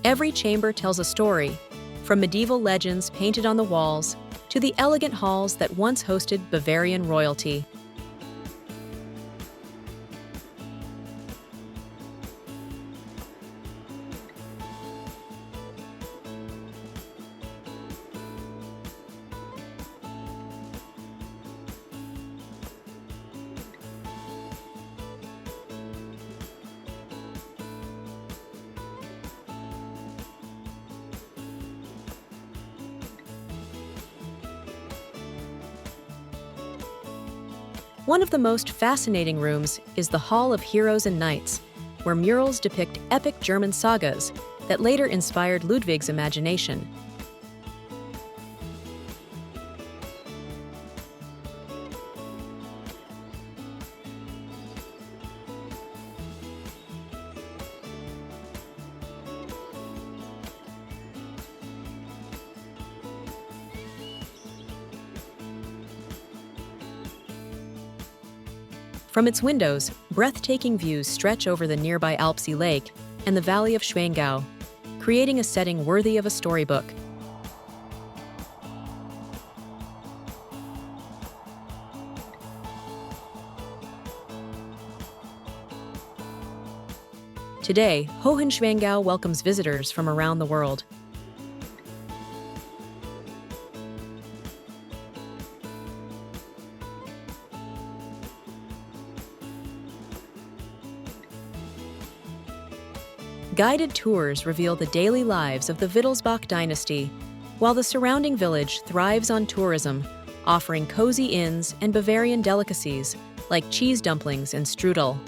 Every chamber tells a story, from medieval legends painted on the walls to the elegant halls that once hosted Bavarian royalty. One of the most fascinating rooms is the Hall of Heroes and Knights, where murals depict epic German sagas that later inspired Ludwig's imagination. From its windows, breathtaking views stretch over the nearby Eibsee Lake and the valley of Schwangau, creating a setting worthy of a storybook. Today, Schwangau welcomes visitors from around the world. Guided tours reveal the daily lives of the Wittelsbach dynasty, while the surrounding village thrives on tourism, offering cozy inns and Bavarian delicacies like cheese dumplings and strudel.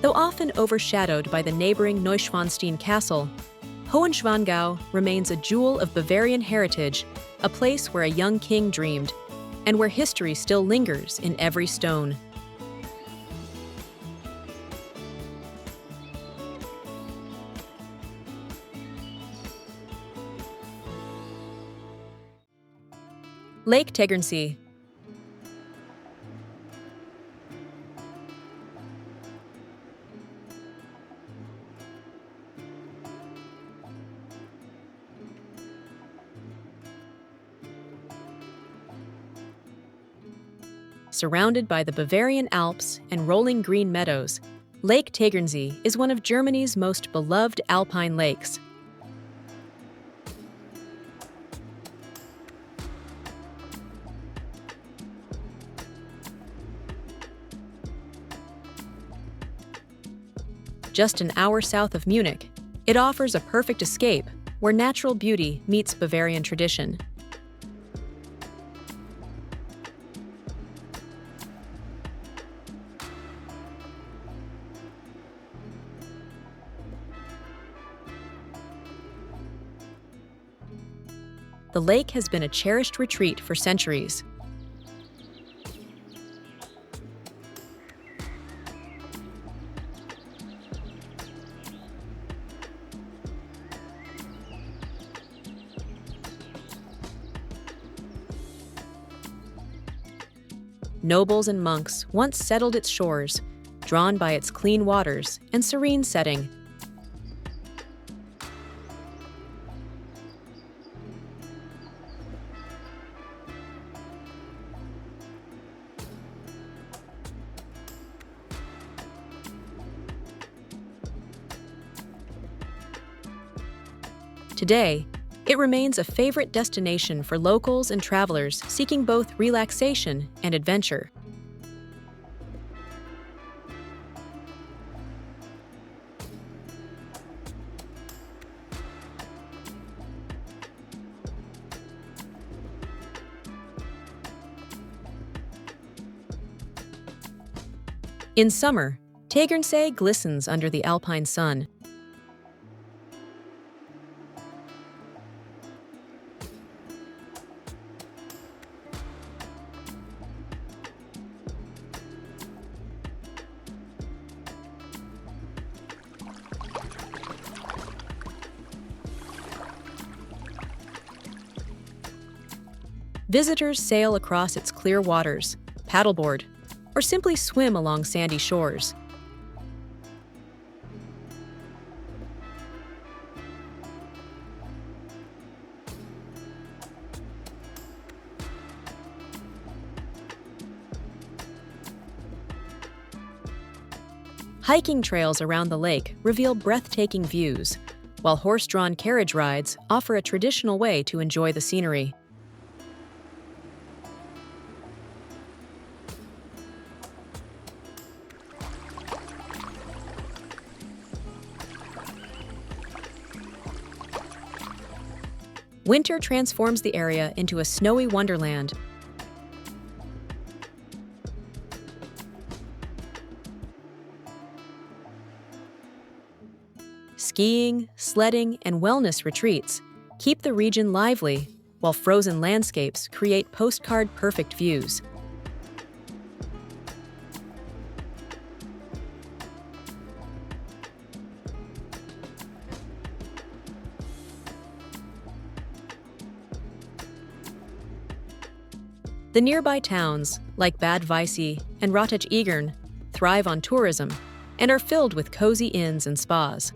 Though often overshadowed by the neighboring Neuschwanstein castle, Schwangau remains a jewel of Bavarian heritage, a place where a young king dreamed, and where history still lingers in every stone. Lake Constance. Surrounded by the Bavarian Alps and rolling green meadows, Lake Constance is one of Germany's most beloved alpine lakes. Just an hour south of Munich, it offers a perfect escape where natural beauty meets Bavarian tradition. The lake has been a cherished retreat for centuries. Nobles and monks once settled its shores, drawn by its clean waters and serene setting. Today, it remains a favorite destination for locals and travelers seeking both relaxation and adventure. In summer, Tegernsee glistens under the alpine sun. Visitors sail across its clear waters, paddleboard, or simply swim along sandy shores. Hiking trails around the lake reveal breathtaking views, while horse-drawn carriage rides offer a traditional way to enjoy the scenery. Winter transforms the area into a snowy wonderland. Skiing, sledding, and wellness retreats keep the region lively, while frozen landscapes create postcard-perfect views. The nearby towns, like Bad Weissy and Rottach-Egern, thrive on tourism and are filled with cozy inns and spas.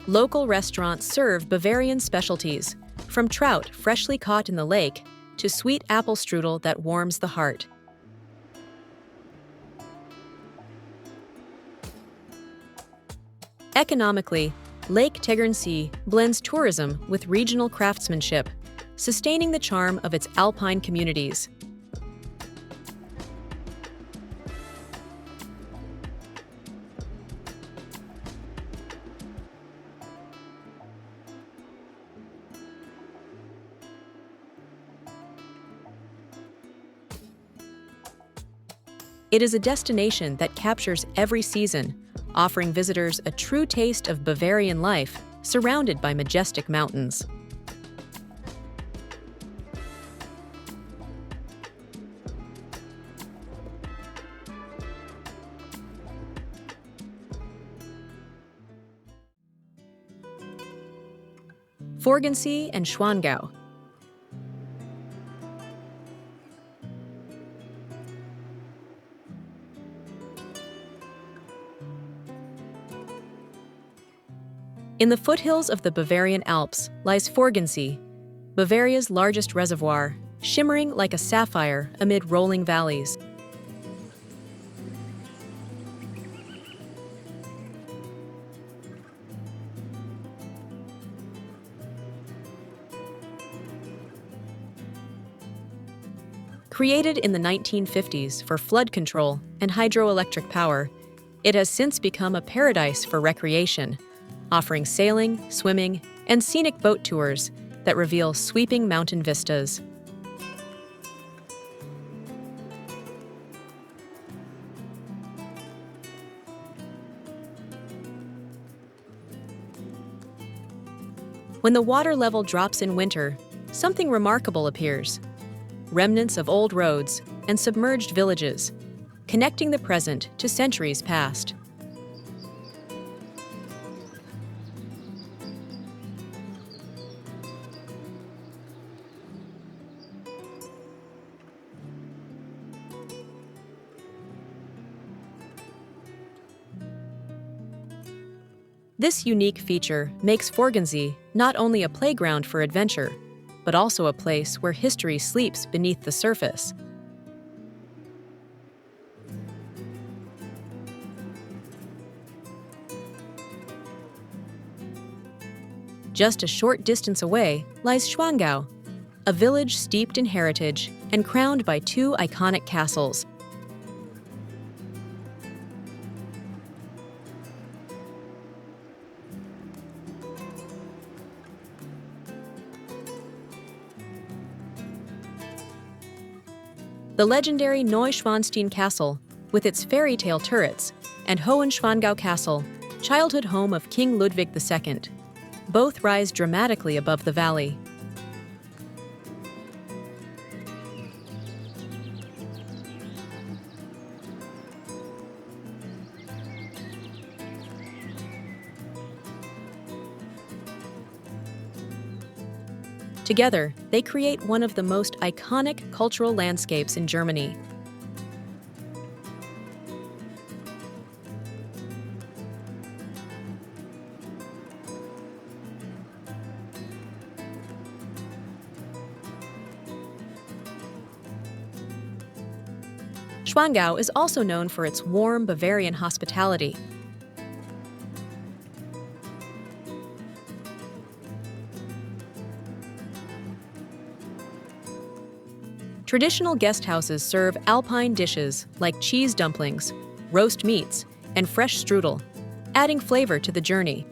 Local restaurants serve Bavarian specialties, from trout freshly caught in the lake to sweet apple strudel that warms the heart. Economically, Lake Tegernsee blends tourism with regional craftsmanship, sustaining the charm of its alpine communities. It is a destination that captures every season, offering visitors a true taste of Bavarian life surrounded by majestic mountains. Forggensee and Schwangau. In the foothills of the Bavarian Alps lies Forggensee, Bavaria's largest reservoir, shimmering like a sapphire amid rolling valleys. Created in the 1950s for flood control and hydroelectric power, it has since become a paradise for recreation, offering sailing, swimming, and scenic boat tours that reveal sweeping mountain vistas. When the water level drops in winter, something remarkable appears: remnants of old roads and submerged villages, connecting the present to centuries past. This unique feature makes Forggensee not only a playground for adventure, but also a place where history sleeps beneath the surface. Just a short distance away lies Schwangau, a village steeped in heritage and crowned by two iconic castles. The legendary Neuschwanstein Castle, with its fairytale turrets, and Hohenschwangau Castle, childhood home of King Ludwig II. Both rise dramatically above the valley. Together, they create one of the most iconic cultural landscapes in Germany. Schwangau is also known for its warm Bavarian hospitality. Traditional guest houses serve alpine dishes like cheese dumplings, roast meats, and fresh strudel, adding flavor to the journey.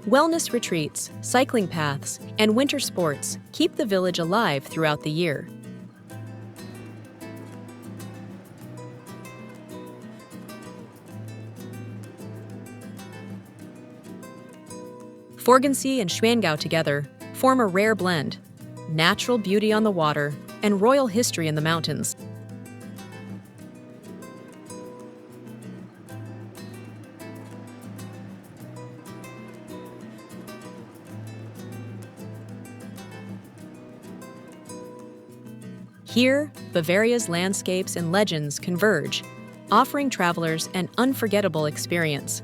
Wellness retreats, cycling paths, and winter sports keep the village alive throughout the year. Forggensee and Schwangau together form a rare blend: natural beauty on the water and royal history in the mountains. Here, Bavaria's landscapes and legends converge, offering travelers an unforgettable experience.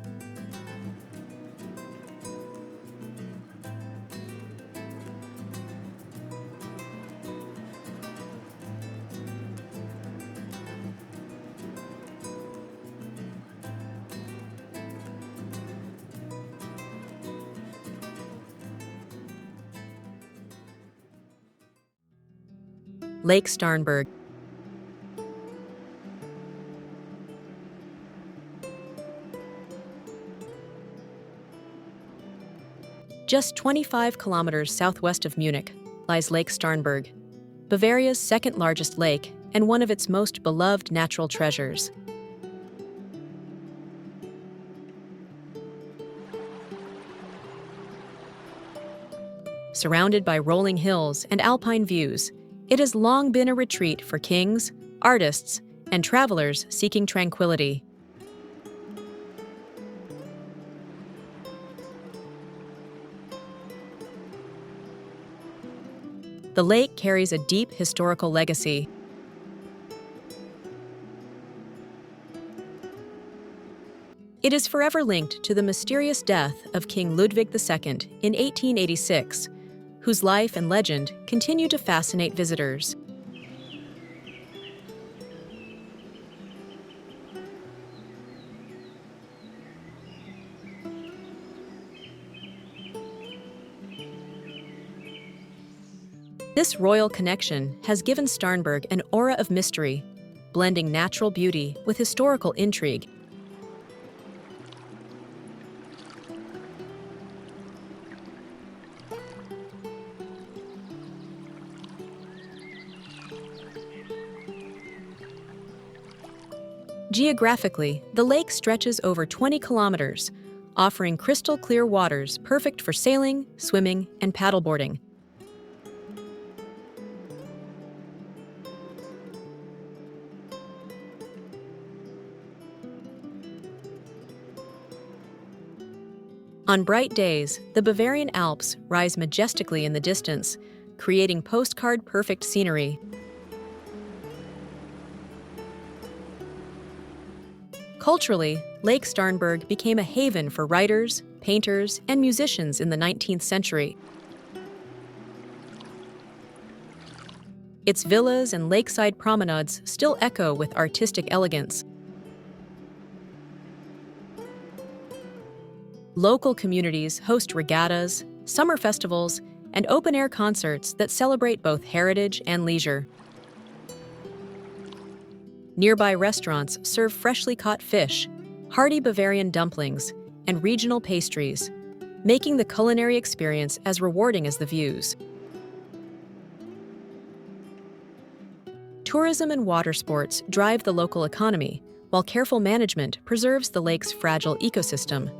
Lake Starnberg. Just 25 kilometers southwest of Munich lies Lake Starnberg, Bavaria's second largest lake and one of its most beloved natural treasures. Surrounded by rolling hills and alpine views, it has long been a retreat for kings, artists, and travelers seeking tranquility. The lake carries a deep historical legacy. It is forever linked to the mysterious death of King Ludwig II in 1886, whose life and legend continue to fascinate visitors. This royal connection has given Starnberg an aura of mystery, blending natural beauty with historical intrigue. Geographically, the lake stretches over 20 kilometers, offering crystal-clear waters perfect for sailing, swimming, and paddleboarding. On bright days, the Bavarian Alps rise majestically in the distance, creating postcard-perfect scenery. Culturally, Lake Starnberg became a haven for writers, painters, and musicians in the 19th century. Its villas and lakeside promenades still echo with artistic elegance. Local communities host regattas, summer festivals, and open-air concerts that celebrate both heritage and leisure. Nearby restaurants serve freshly caught fish, hearty Bavarian dumplings, and regional pastries, making the culinary experience as rewarding as the views. Tourism and water sports drive the local economy, while careful management preserves the lake's fragile ecosystem.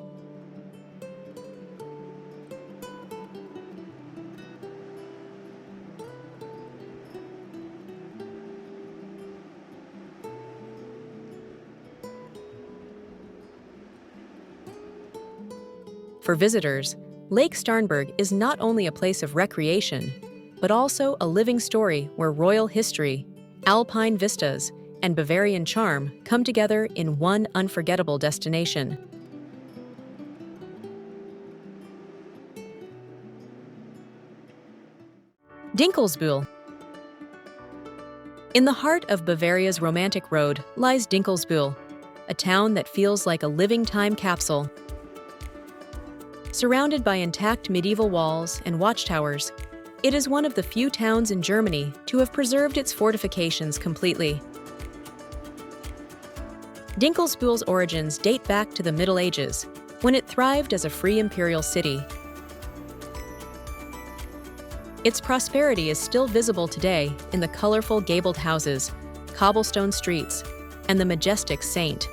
For visitors, Lake Starnberg is not only a place of recreation, but also a living story where royal history, alpine vistas, and Bavarian charm come together in one unforgettable destination. Dinkelsbühl. In the heart of Bavaria's romantic road lies Dinkelsbühl, a town that feels like a living time capsule. Surrounded by intact medieval walls and watchtowers, it is one of the few towns in Germany to have preserved its fortifications completely. Dinkelsbühl's origins date back to the Middle Ages, when it thrived as a free imperial city. Its prosperity is still visible today in the colorful gabled houses, cobblestone streets, and the majestic St.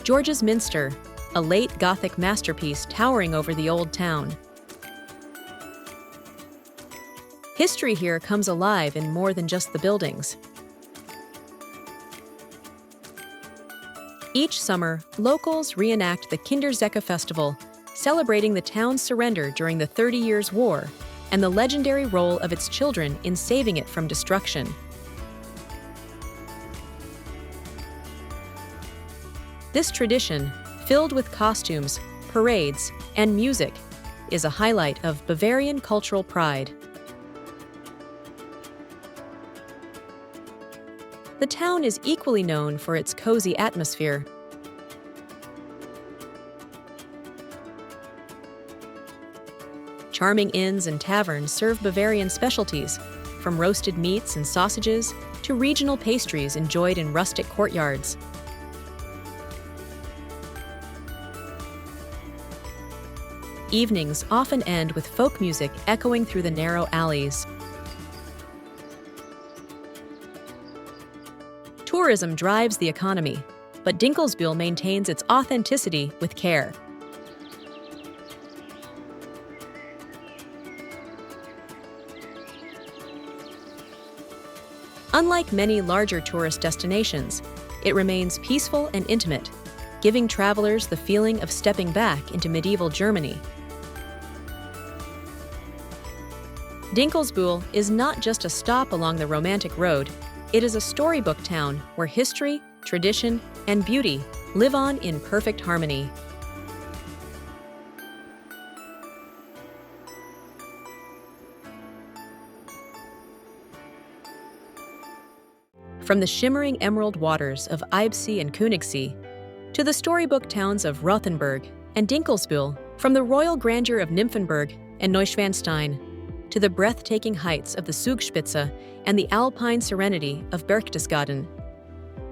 George's Minster, a late Gothic masterpiece towering over the old town. History here comes alive in more than just the buildings. Each summer, locals reenact the Kinderzecke Festival, celebrating the town's surrender during the 30 Years' War and the legendary role of its children in saving it from destruction. This tradition, filled with costumes, parades, and music, is a highlight of Bavarian cultural pride. The town is equally known for its cozy atmosphere. Charming inns and taverns serve Bavarian specialties, from roasted meats and sausages to regional pastries enjoyed in rustic courtyards. Evenings often end with folk music echoing through the narrow alleys. Tourism drives the economy, but Dinkelsbühl maintains its authenticity with care. Unlike many larger tourist destinations, it remains peaceful and intimate, giving travelers the feeling of stepping back into medieval Germany. Dinkelsbühl is not just a stop along the romantic road, it is a storybook town where history, tradition, and beauty live on in perfect harmony. From the shimmering emerald waters of Eibsee and Königssee, to the storybook towns of Rothenburg and Dinkelsbühl, from the royal grandeur of Nymphenburg and Neuschwanstein, to the breathtaking heights of the Zugspitze and the alpine serenity of Berchtesgaden,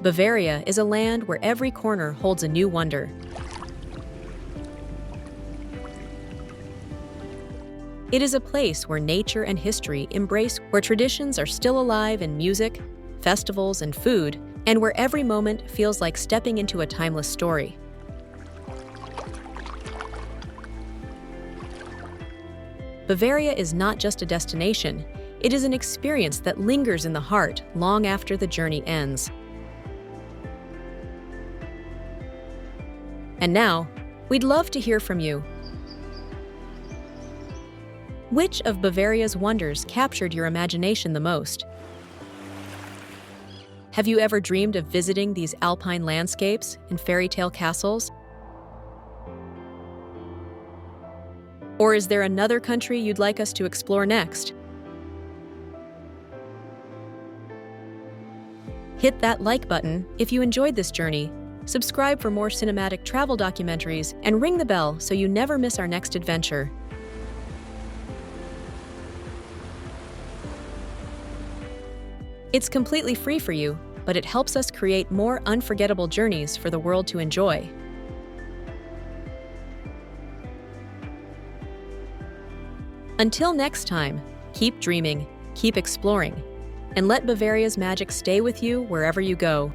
Bavaria is a land where every corner holds a new wonder. It is a place where nature and history embrace, where traditions are still alive in music, festivals, and food, and where every moment feels like stepping into a timeless story. Bavaria is not just a destination, it is an experience that lingers in the heart long after the journey ends. And now, we'd love to hear from you. Which of Bavaria's wonders captured your imagination the most? Have you ever dreamed of visiting these alpine landscapes and fairy tale castles? Or is there another country you'd like us to explore next? Hit that like button if you enjoyed this journey, subscribe for more cinematic travel documentaries, and ring the bell so you never miss our next adventure. It's completely free for you, but it helps us create more unforgettable journeys for the world to enjoy. Until next time, keep dreaming, keep exploring, and let Bavaria's magic stay with you wherever you go.